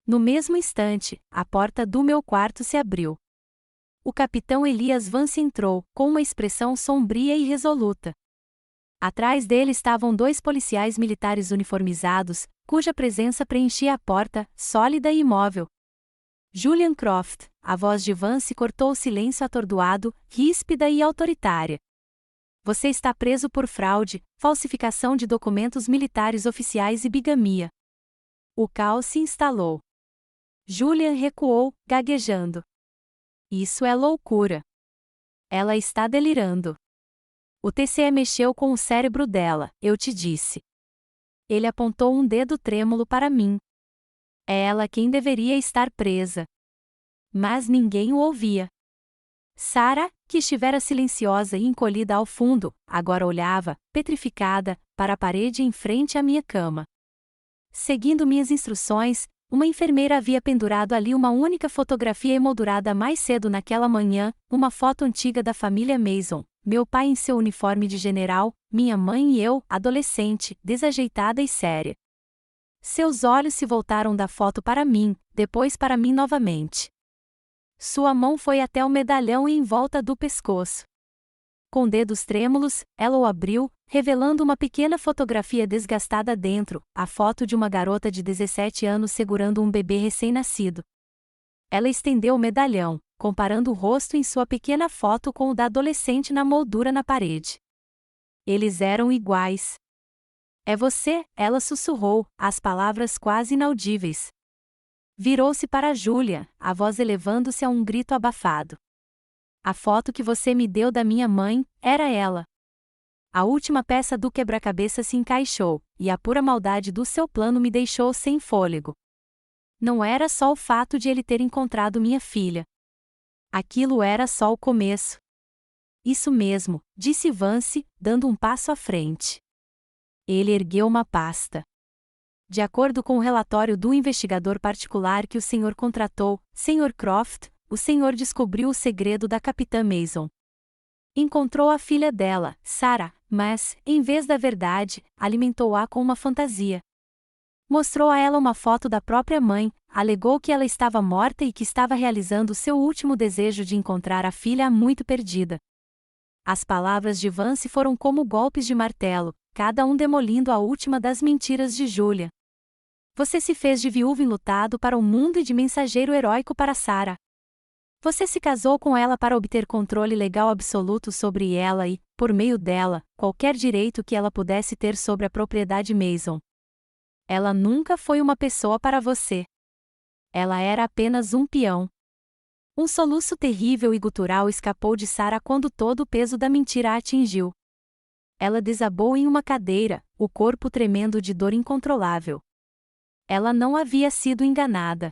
No mesmo instante, a porta do meu quarto se abriu. O capitão Elias Vance entrou, com uma expressão sombria e resoluta. Atrás dele estavam dois policiais militares uniformizados, cuja presença preenchia a porta, sólida e imóvel. Julian Croft, a voz de Vance cortou o silêncio atordoado, ríspida e autoritária. Você está preso por fraude, falsificação de documentos militares oficiais e bigamia. O caos se instalou. Julian recuou, gaguejando. Isso é loucura. Ela está delirando. O TCE mexeu com o cérebro dela, eu te disse. Ele apontou um dedo trêmulo para mim. É ela quem deveria estar presa. Mas ninguém o ouvia. Sarah, que estivera silenciosa e encolhida ao fundo, agora olhava, petrificada, para a parede em frente à minha cama. Seguindo minhas instruções, uma enfermeira havia pendurado ali uma única fotografia emoldurada mais cedo naquela manhã, uma foto antiga da família Mason, meu pai em seu uniforme de general, minha mãe e eu, adolescente, desajeitada e séria. Seus olhos se voltaram da foto para mim, depois para mim novamente. Sua mão foi até o medalhão e em volta do pescoço. Com dedos trêmulos, ela o abriu, revelando uma pequena fotografia desgastada dentro, a foto de uma garota de 17 anos segurando um bebê recém-nascido. Ela estendeu o medalhão, comparando o rosto em sua pequena foto com o da adolescente na moldura na parede. Eles eram iguais. É você, ela sussurrou, as palavras quase inaudíveis. Virou-se para Julia, a voz elevando-se a um grito abafado. A foto que você me deu da minha mãe, era ela. A última peça do quebra-cabeça se encaixou, e a pura maldade do seu plano me deixou sem fôlego. Não era só o fato de ele ter encontrado minha filha. Aquilo era só o começo. Isso mesmo, disse Vance, dando um passo à frente. Ele ergueu uma pasta. De acordo com o relatório do investigador particular que o senhor contratou, Sr. Croft, o senhor descobriu o segredo da capitã Mason. Encontrou a filha dela, Sarah, mas, em vez da verdade, alimentou-a com uma fantasia. Mostrou a ela uma foto da própria mãe, alegou que ela estava morta e que estava realizando seu último desejo de encontrar a filha há muito perdida. As palavras de Vance foram como golpes de martelo, cada um demolindo a última das mentiras de Julia. Você se fez de viúva enlutado para o mundo e de mensageiro heróico para Sarah. Você se casou com ela para obter controle legal absoluto sobre ela e, por meio dela, qualquer direito que ela pudesse ter sobre a propriedade Mason. Ela nunca foi uma pessoa para você. Ela era apenas um peão. Um soluço terrível e gutural escapou de Sarah quando todo o peso da mentira a atingiu. Ela desabou em uma cadeira, o corpo tremendo de dor incontrolável. Ela não havia sido enganada.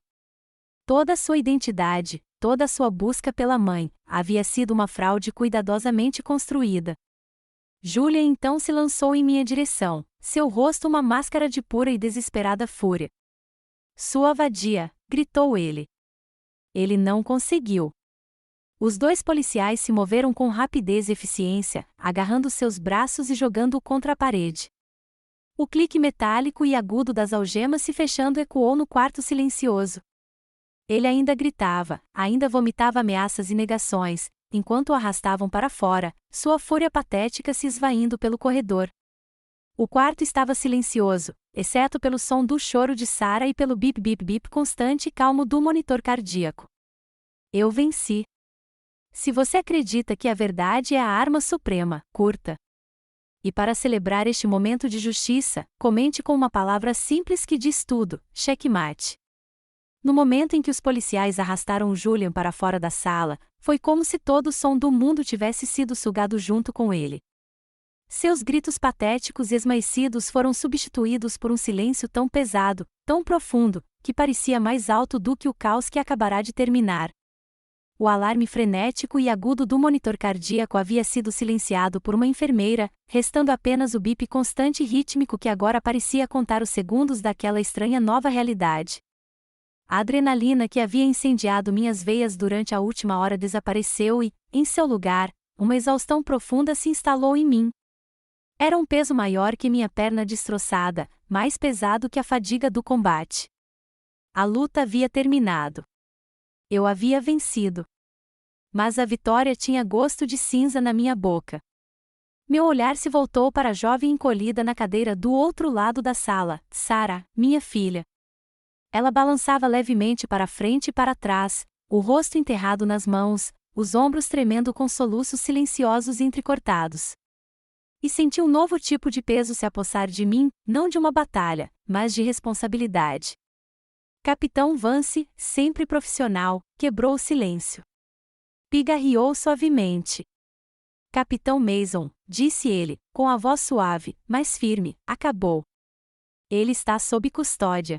Toda a sua identidade, toda a sua busca pela mãe, havia sido uma fraude cuidadosamente construída. Julia então se lançou em minha direção, seu rosto uma máscara de pura e desesperada fúria. Sua vadia, gritou ele. Ele não conseguiu. Os dois policiais se moveram com rapidez e eficiência, agarrando seus braços e jogando-o contra a parede. O clique metálico e agudo das algemas se fechando ecoou no quarto silencioso. Ele ainda gritava, ainda vomitava ameaças e negações, enquanto o arrastavam para fora, sua fúria patética se esvaindo pelo corredor. O quarto estava silencioso, exceto pelo som do choro de Sarah e pelo bip-bip-bip constante e calmo do monitor cardíaco. Eu venci. Se você acredita que a verdade é a arma suprema, curta. E para celebrar este momento de justiça, comente com uma palavra simples que diz tudo: checkmate. No momento em que os policiais arrastaram Julian para fora da sala, foi como se todo o som do mundo tivesse sido sugado junto com ele. Seus gritos patéticos e esmaecidos foram substituídos por um silêncio tão pesado, tão profundo, que parecia mais alto do que o caos que acabará de terminar. O alarme frenético e agudo do monitor cardíaco havia sido silenciado por uma enfermeira, restando apenas o bip constante e rítmico que agora parecia contar os segundos daquela estranha nova realidade. A adrenalina que havia incendiado minhas veias durante a última hora desapareceu e, em seu lugar, uma exaustão profunda se instalou em mim. Era um peso maior que minha perna destroçada, mais pesado que a fadiga do combate. A luta havia terminado. Eu havia vencido. Mas a vitória tinha gosto de cinza na minha boca. Meu olhar se voltou para a jovem encolhida na cadeira do outro lado da sala, Sarah, minha filha. Ela balançava levemente para frente e para trás, o rosto enterrado nas mãos, os ombros tremendo com soluços silenciosos e entrecortados. E senti um novo tipo de peso se apossar de mim, não de uma batalha, mas de responsabilidade. Capitão Vance, sempre profissional, quebrou o silêncio. Pigarreou suavemente. Capitão Mason, disse ele, com a voz suave, mas firme, acabou. Ele está sob custódia.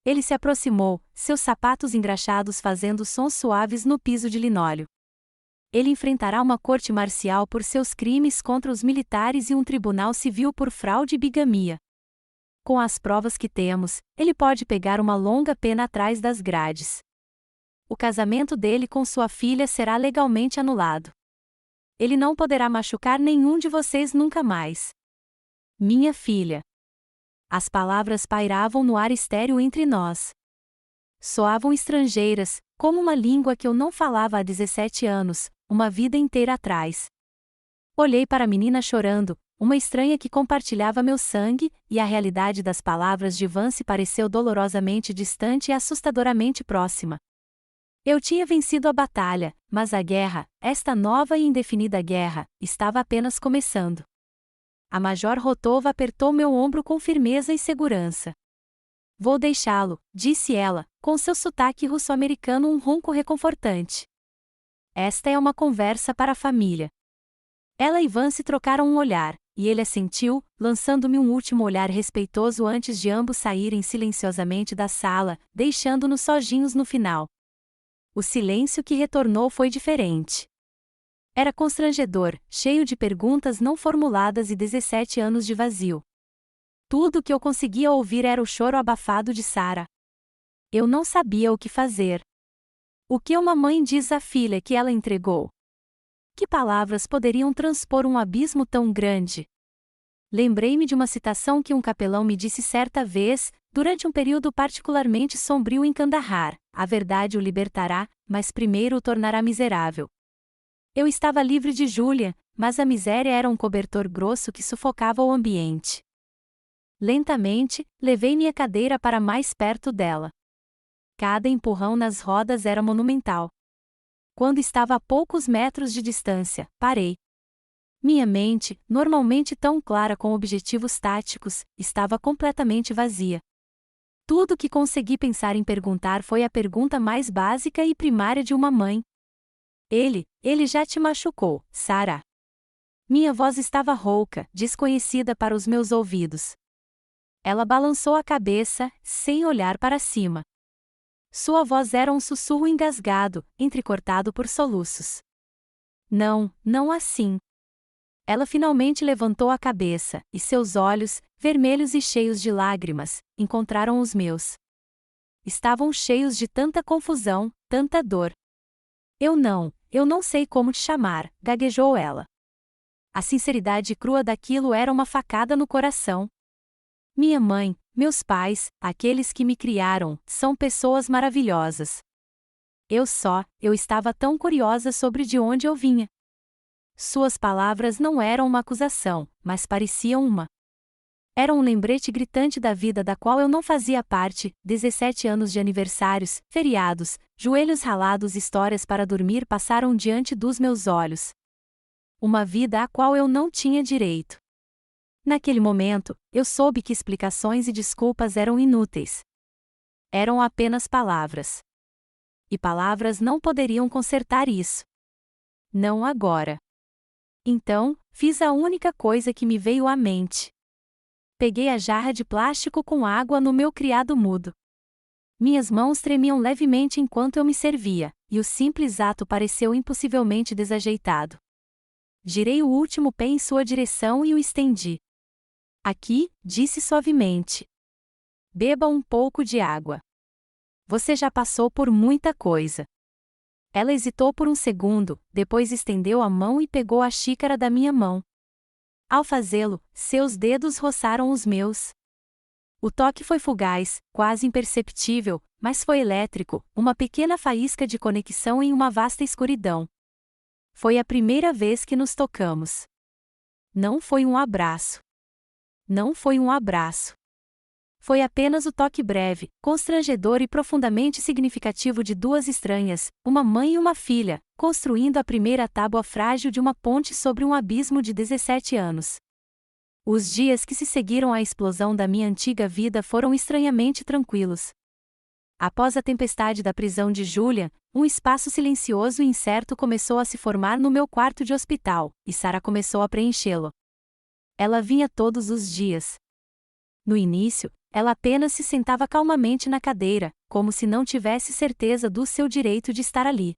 Ele se aproximou, seus sapatos engraxados fazendo sons suaves no piso de linóleo. Ele enfrentará uma corte marcial por seus crimes contra os militares e um tribunal civil por fraude e bigamia. Com as provas que temos, ele pode pegar uma longa pena atrás das grades. O casamento dele com sua filha será legalmente anulado. Ele não poderá machucar nenhum de vocês nunca mais. Minha filha. As palavras pairavam no ar estéril entre nós. Soavam estrangeiras, como uma língua que eu não falava há 17 anos, uma vida inteira atrás. Olhei para a menina chorando, uma estranha que compartilhava meu sangue, e a realidade das palavras de Vance pareceu dolorosamente distante e assustadoramente próxima. Eu tinha vencido a batalha, mas a guerra, esta nova e indefinida guerra, estava apenas começando. A Major Rotova apertou meu ombro com firmeza e segurança. Vou deixá-lo, disse ela, com seu sotaque russo-americano um ronco reconfortante. Esta é uma conversa para a família. Ela e Vance trocaram um olhar, e ele assentiu, lançando-me um último olhar respeitoso antes de ambos saírem silenciosamente da sala, deixando-nos sozinhos no final. O silêncio que retornou foi diferente. Era constrangedor, cheio de perguntas não formuladas e 17 anos de vazio. Tudo o que eu conseguia ouvir era o choro abafado de Sarah. Eu não sabia o que fazer. O que uma mãe diz à filha que ela entregou? Que palavras poderiam transpor um abismo tão grande? Lembrei-me de uma citação que um capelão me disse certa vez, Durante um período particularmente sombrio em Kandahar, a verdade o libertará, mas primeiro o tornará miserável. Eu estava livre de Julia, mas a miséria era um cobertor grosso que sufocava o ambiente. Lentamente, levei minha cadeira para mais perto dela. Cada empurrão nas rodas era monumental. Quando estava a poucos metros de distância, parei. Minha mente, normalmente tão clara com objetivos táticos, estava completamente vazia. Tudo que consegui pensar em perguntar foi a pergunta mais básica e primária de uma mãe. Ele já te machucou, Sarah? Minha voz estava rouca, desconhecida para os meus ouvidos. Ela balançou a cabeça, sem olhar para cima. Sua voz era um sussurro engasgado, entrecortado por soluços. Não, não assim. Ela finalmente levantou a cabeça, e seus olhos, vermelhos e cheios de lágrimas, encontraram os meus. Estavam cheios de tanta confusão, tanta dor. Eu não sei como te chamar, gaguejou ela. A sinceridade crua daquilo era uma facada no coração. Minha mãe, meus pais, aqueles que me criaram, são pessoas maravilhosas. Eu estava tão curiosa sobre de onde eu vinha. Suas palavras não eram uma acusação, mas pareciam uma. Era um lembrete gritante da vida da qual eu não fazia parte, 17 anos de aniversários, feriados, joelhos ralados e histórias para dormir passaram diante dos meus olhos. Uma vida à qual eu não tinha direito. Naquele momento, eu soube que explicações e desculpas eram inúteis. Eram apenas palavras. E palavras não poderiam consertar isso. Não agora. Então, fiz a única coisa que me veio à mente. Peguei a jarra de plástico com água no meu criado mudo. Minhas mãos tremiam levemente enquanto eu me servia, e o simples ato pareceu impossivelmente desajeitado. Girei o último pé em sua direção e o estendi. Aqui, disse suavemente. Beba um pouco de água. Você já passou por muita coisa. Ela hesitou por um segundo, depois estendeu a mão e pegou a xícara da minha mão. Ao fazê-lo, seus dedos roçaram os meus. O toque foi fugaz, quase imperceptível, mas foi elétrico, uma pequena faísca de conexão em uma vasta escuridão. Foi a primeira vez que nos tocamos. Não foi um abraço. Não foi um abraço. Foi apenas o toque breve, constrangedor e profundamente significativo de duas estranhas, uma mãe e uma filha, construindo a primeira tábua frágil de uma ponte sobre um abismo de 17 anos. Os dias que se seguiram à explosão da minha antiga vida foram estranhamente tranquilos. Após a tempestade da prisão de Julia, um espaço silencioso e incerto começou a se formar no meu quarto de hospital, e Sarah começou a preenchê-lo. Ela vinha todos os dias. No início, ela apenas se sentava calmamente na cadeira, como se não tivesse certeza do seu direito de estar ali.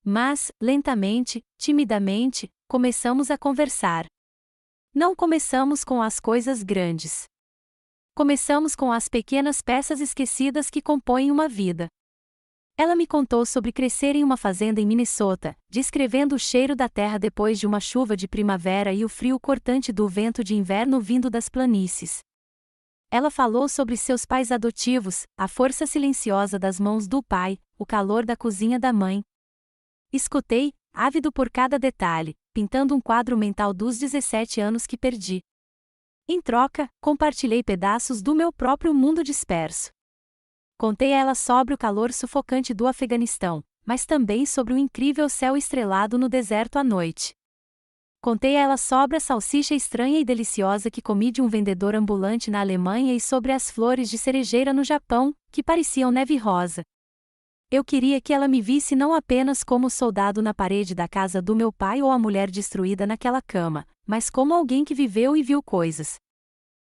Mas, lentamente, timidamente, começamos a conversar. Não começamos com as coisas grandes. Começamos com as pequenas peças esquecidas que compõem uma vida. Ela me contou sobre crescer em uma fazenda em Minnesota, descrevendo o cheiro da terra depois de uma chuva de primavera e o frio cortante do vento de inverno vindo das planícies. Ela falou sobre seus pais adotivos, a força silenciosa das mãos do pai, o calor da cozinha da mãe. Escutei, ávido por cada detalhe, pintando um quadro mental dos 17 anos que perdi. Em troca, compartilhei pedaços do meu próprio mundo disperso. Contei a ela sobre o calor sufocante do Afeganistão, mas também sobre o incrível céu estrelado no deserto à noite. Contei a ela sobre a salsicha estranha e deliciosa que comi de um vendedor ambulante na Alemanha e sobre as flores de cerejeira no Japão, que pareciam neve rosa. Eu queria que ela me visse não apenas como o soldado na parede da casa do meu pai ou a mulher destruída naquela cama, mas como alguém que viveu e viu coisas.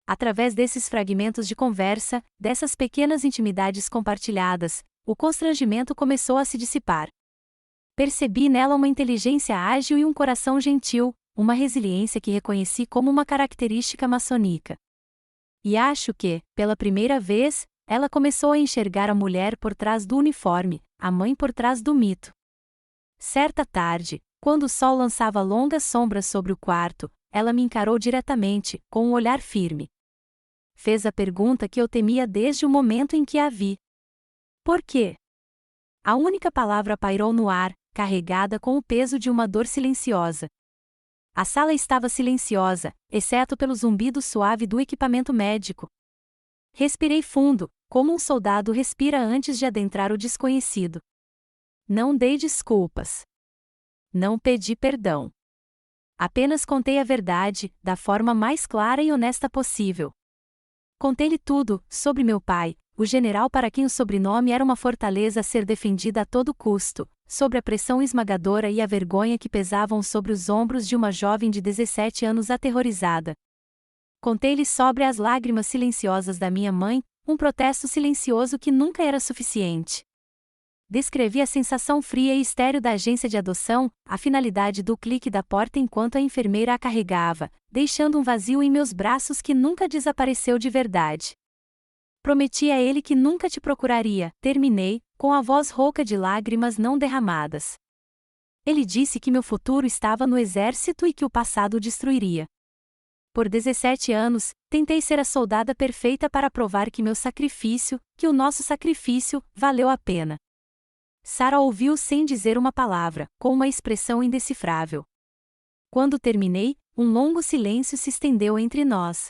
Através desses fragmentos de conversa, dessas pequenas intimidades compartilhadas, o constrangimento começou a se dissipar. Percebi nela uma inteligência ágil e um coração gentil, uma resiliência que reconheci como uma característica maçônica. E acho que, pela primeira vez, ela começou a enxergar a mulher por trás do uniforme, a mãe por trás do mito. Certa tarde, quando o sol lançava longas sombras sobre o quarto, ela me encarou diretamente, com um olhar firme. fez a pergunta que eu temia desde o momento em que a vi. Por quê? A única palavra pairou no ar, carregada com o peso de uma dor silenciosa. A sala estava silenciosa, exceto pelo zumbido suave do equipamento médico. Respirei fundo, como um soldado respira antes de adentrar o desconhecido. Não dei desculpas. Não pedi perdão. Apenas contei a verdade, da forma mais clara e honesta possível. Contei-lhe tudo, sobre meu pai, o general para quem o sobrenome era uma fortaleza a ser defendida a todo custo, sobre a pressão esmagadora e a vergonha que pesavam sobre os ombros de uma jovem de 17 anos aterrorizada. Contei-lhe sobre as lágrimas silenciosas da minha mãe, um protesto silencioso que nunca era suficiente. Descrevi a sensação fria e estéril da agência de adoção, a finalidade do clique da porta enquanto a enfermeira a carregava, deixando um vazio em meus braços que nunca desapareceu de verdade. Prometi a ele que nunca te procuraria, terminei, com a voz rouca de lágrimas não derramadas. Ele disse que meu futuro estava no exército e que o passado o destruiria. Por 17 anos, tentei ser a soldada perfeita para provar que meu sacrifício, que o nosso sacrifício, valeu a pena. Sarah ouviu sem dizer uma palavra, com uma expressão indecifrável. Quando terminei, um longo silêncio se estendeu entre nós.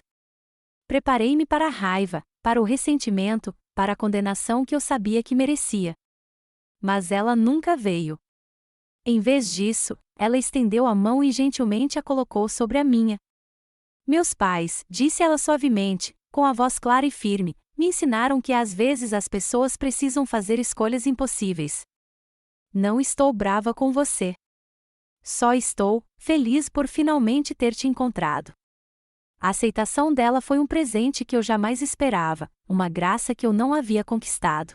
Preparei-me para a raiva, para o ressentimento, para a condenação que eu sabia que merecia. Mas ela nunca veio. Em vez disso, ela estendeu a mão e gentilmente a colocou sobre a minha. Meus pais, disse ela suavemente, com a voz clara e firme, me ensinaram que às vezes as pessoas precisam fazer escolhas impossíveis. Não estou brava com você. Só estou feliz por finalmente ter te encontrado. A aceitação dela foi um presente que eu jamais esperava, uma graça que eu não havia conquistado.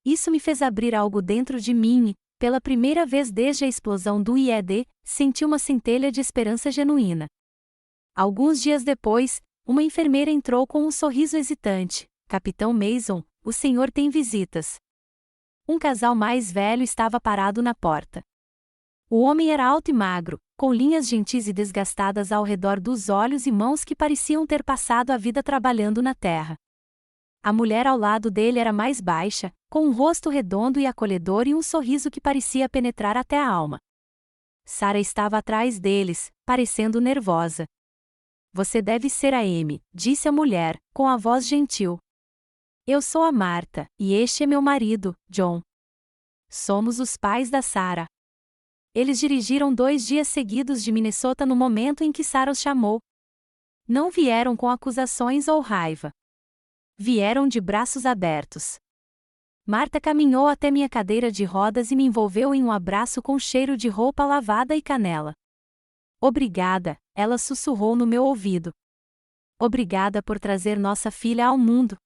Isso me fez abrir algo dentro de mim e, pela primeira vez desde a explosão do IED, senti uma centelha de esperança genuína. Alguns dias depois, uma enfermeira entrou com um sorriso hesitante. Capitão Mason, o senhor tem visitas. Um casal mais velho estava parado na porta. O homem era alto e magro, com linhas gentis e desgastadas ao redor dos olhos e mãos que pareciam ter passado a vida trabalhando na terra. A mulher ao lado dele era mais baixa, com um rosto redondo e acolhedor e um sorriso que parecia penetrar até a alma. Sarah estava atrás deles, parecendo nervosa. Você deve ser a Amy, disse a mulher, com a voz gentil. Eu sou a Marta, e este é meu marido, John. Somos os pais da Sarah. Eles dirigiram 2 dias seguidos de Minnesota no momento em que Sarah os chamou. Não vieram com acusações ou raiva. Vieram de braços abertos. Marta caminhou até minha cadeira de rodas e me envolveu em um abraço com cheiro de roupa lavada e canela. Obrigada, ela sussurrou no meu ouvido. Obrigada por trazer nossa filha ao mundo.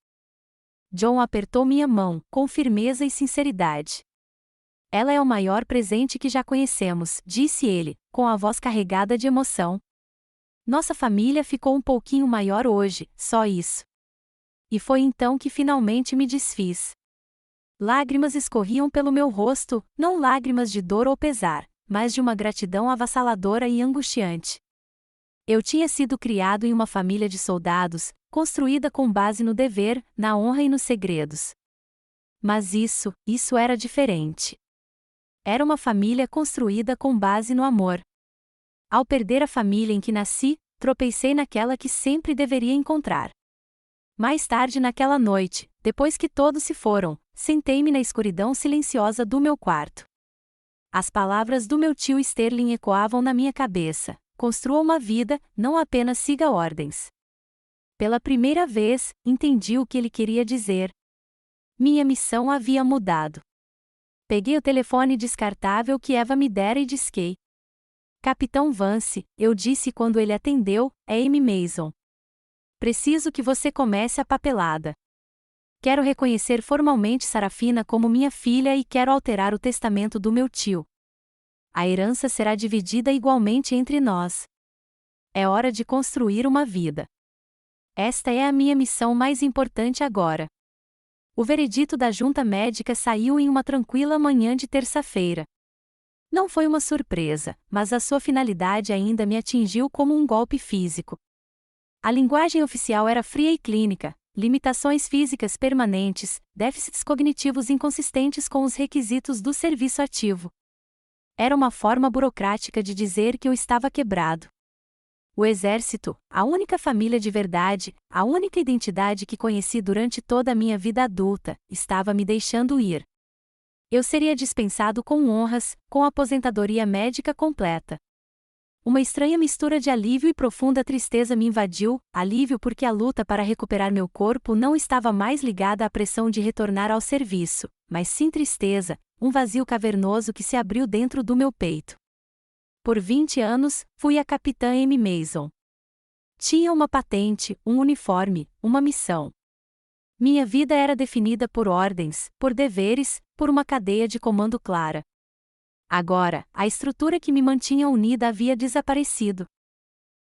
John apertou minha mão, com firmeza e sinceridade. Ela é o maior presente que já conhecemos, disse ele, com a voz carregada de emoção. Nossa família ficou um pouquinho maior hoje, só isso. E foi então que finalmente me desfiz. Lágrimas escorriam pelo meu rosto, não lágrimas de dor ou pesar, mas de uma gratidão avassaladora e angustiante. Eu tinha sido criado em uma família de soldados, construída com base no dever, na honra e nos segredos. Mas isso era diferente. Era uma família construída com base no amor. Ao perder a família em que nasci, tropecei naquela que sempre deveria encontrar. Mais tarde naquela noite, depois que todos se foram, sentei-me na escuridão silenciosa do meu quarto. As palavras do meu tio Sterling ecoavam na minha cabeça. Construa uma vida, não apenas siga ordens. Pela primeira vez, entendi o que ele queria dizer. Minha missão havia mudado. Peguei o telefone descartável que Eva me dera e disquei. Capitão Vance, eu disse quando ele atendeu, é Amy Mason. Preciso que você comece a papelada. Quero reconhecer formalmente Sarafina como minha filha e quero alterar o testamento do meu tio. A herança será dividida igualmente entre nós. É hora de construir uma vida. Esta é a minha missão mais importante agora. O veredito da junta médica saiu em uma tranquila manhã de terça-feira. Não foi uma surpresa, mas a sua finalidade ainda me atingiu como um golpe físico. A linguagem oficial era fria e clínica, limitações físicas permanentes, déficits cognitivos inconsistentes com os requisitos do serviço ativo. Era uma forma burocrática de dizer que eu estava quebrado. O exército, a única família de verdade, a única identidade que conheci durante toda a minha vida adulta, estava me deixando ir. Eu seria dispensado com honras, com aposentadoria médica completa. Uma estranha mistura de alívio e profunda tristeza me invadiu, alívio porque a luta para recuperar meu corpo não estava mais ligada à pressão de retornar ao serviço, mas sim tristeza, um vazio cavernoso que se abriu dentro do meu peito. Por 20 anos, fui a capitã M. Mason. Tinha uma patente, um uniforme, uma missão. Minha vida era definida por ordens, por deveres, por uma cadeia de comando clara. Agora, a estrutura que me mantinha unida havia desaparecido.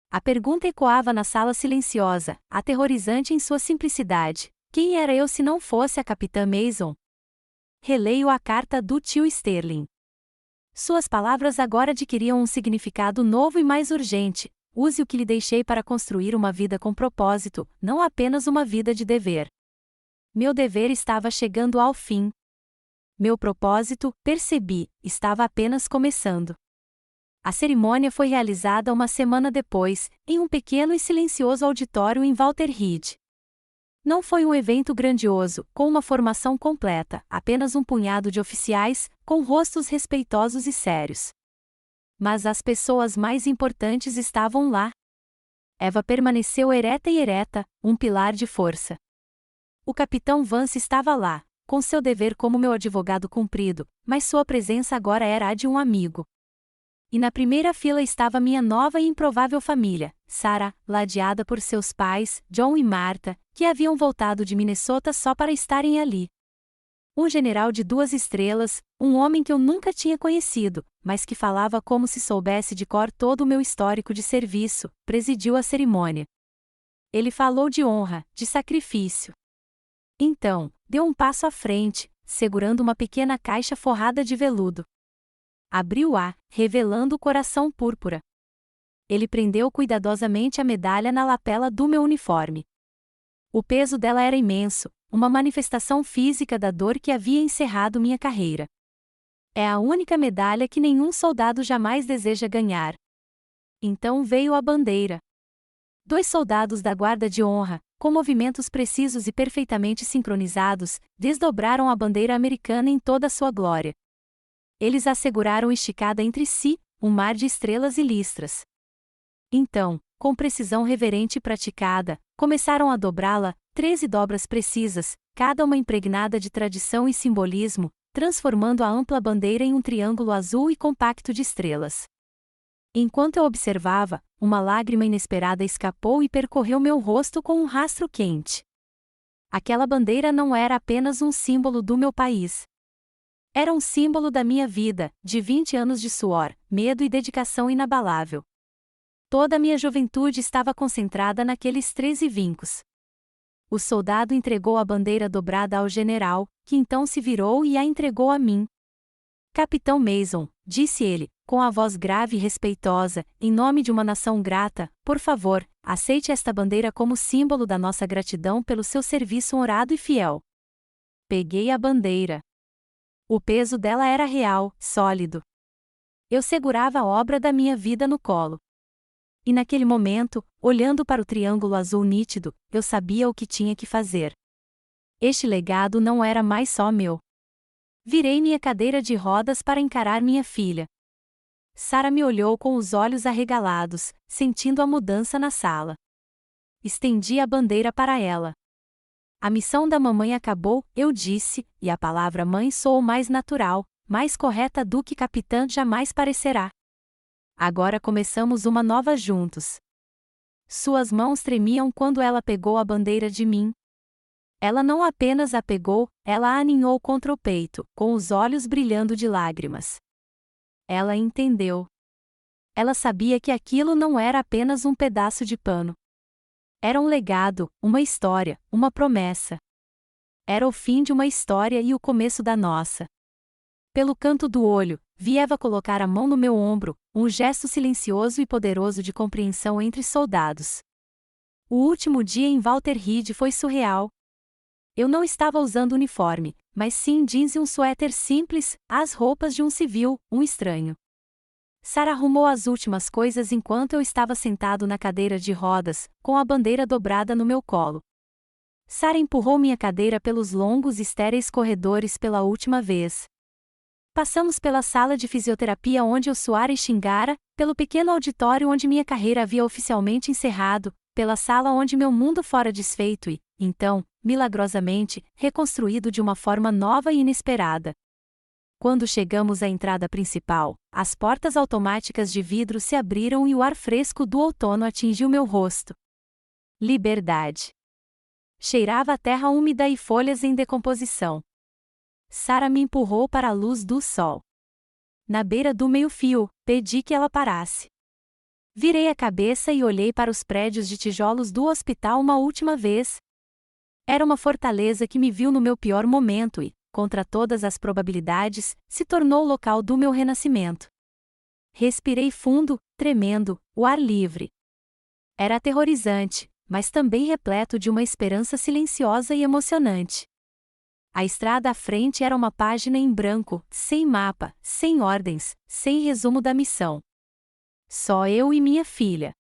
A pergunta ecoava na sala silenciosa, aterrorizante em sua simplicidade: quem era eu se não fosse a capitã Mason? Releio a carta do tio Sterling. Suas palavras agora adquiriam um significado novo e mais urgente: use o que lhe deixei para construir uma vida com propósito, não apenas uma vida de dever. Meu dever estava chegando ao fim. Meu propósito, percebi, estava apenas começando. A cerimônia foi realizada uma semana depois, em um pequeno e silencioso auditório em Walter Reed. Não foi um evento grandioso, com uma formação completa, apenas um punhado de oficiais, com rostos respeitosos e sérios. Mas as pessoas mais importantes estavam lá. Eva permaneceu ereta e ereta, um pilar de força. O capitão Vance estava lá, com seu dever como meu advogado cumprido, mas sua presença agora era a de um amigo. E na primeira fila estava minha nova e improvável família, Sarah, ladeada por seus pais, John e Martha, que haviam voltado de Minnesota só para estarem ali. Um general de 2 estrelas, um homem que eu nunca tinha conhecido, mas que falava como se soubesse de cor todo o meu histórico de serviço, presidiu a cerimônia. Ele falou de honra, de sacrifício. Então, deu um passo à frente, segurando uma pequena caixa forrada de veludo. Abriu-a, revelando o coração púrpura. Ele prendeu cuidadosamente a medalha na lapela do meu uniforme. O peso dela era imenso, uma manifestação física da dor que havia encerrado minha carreira. É a única medalha que nenhum soldado jamais deseja ganhar. Então veio a bandeira. 2 soldados da guarda de honra, com movimentos precisos e perfeitamente sincronizados, desdobraram a bandeira americana em toda a sua glória. Eles a seguraram esticada entre si, um mar de estrelas e listras. Então, com precisão reverente e praticada, começaram a dobrá-la, 13 dobras precisas, cada uma impregnada de tradição e simbolismo, transformando a ampla bandeira em um triângulo azul e compacto de estrelas. Enquanto eu observava, uma lágrima inesperada escapou e percorreu meu rosto com um rastro quente. Aquela bandeira não era apenas um símbolo do meu país. Era um símbolo da minha vida, de 20 anos de suor, medo e dedicação inabalável. Toda a minha juventude estava concentrada naqueles 13 vincos. O soldado entregou a bandeira dobrada ao general, que então se virou e a entregou a mim. Capitão Mason, disse ele, com a voz grave e respeitosa, em nome de uma nação grata, por favor, aceite esta bandeira como símbolo da nossa gratidão pelo seu serviço honrado e fiel. Peguei a bandeira. O peso dela era real, sólido. Eu segurava a obra da minha vida no colo. E naquele momento, olhando para o triângulo azul nítido, eu sabia o que tinha que fazer. Este legado não era mais só meu. Virei minha cadeira de rodas para encarar minha filha. Sarah me olhou com os olhos arregalados, sentindo a mudança na sala. Estendi a bandeira para ela. A missão da mamãe acabou, eu disse, e a palavra mãe soou mais natural, mais correta do que capitã jamais parecerá. Agora começamos uma nova juntos. Suas mãos tremiam quando ela pegou a bandeira de mim. Ela não apenas a pegou, ela a aninhou contra o peito, com os olhos brilhando de lágrimas. Ela entendeu. Ela sabia que aquilo não era apenas um pedaço de pano. Era um legado, uma história, uma promessa. Era o fim de uma história e o começo da nossa. Pelo canto do olho, vi Eva colocar a mão no meu ombro, um gesto silencioso e poderoso de compreensão entre soldados. O último dia em Walter Reed foi surreal. Eu não estava usando uniforme, mas sim jeans e um suéter simples, as roupas de um civil, um estranho. Sarah arrumou as últimas coisas enquanto eu estava sentado na cadeira de rodas, com a bandeira dobrada no meu colo. Sarah empurrou minha cadeira pelos longos e estéreis corredores pela última vez. Passamos pela sala de fisioterapia onde eu suara e xingara, pelo pequeno auditório onde minha carreira havia oficialmente encerrado, pela sala onde meu mundo fora desfeito e, então, milagrosamente, reconstruído de uma forma nova e inesperada. Quando chegamos à entrada principal, as portas automáticas de vidro se abriram e o ar fresco do outono atingiu meu rosto. Liberdade. Cheirava a terra úmida e folhas em decomposição. Sarah me empurrou para a luz do sol. Na beira do meio-fio, pedi que ela parasse. Virei a cabeça e olhei para os prédios de tijolos do hospital uma última vez. Era uma fortaleza que me viu no meu pior momento e, contra todas as probabilidades, se tornou o local do meu renascimento. Respirei fundo, tremendo, o ar livre. Era aterrorizante, mas também repleto de uma esperança silenciosa e emocionante. A estrada à frente era uma página em branco, sem mapa, sem ordens, sem resumo da missão. Só eu e minha filha.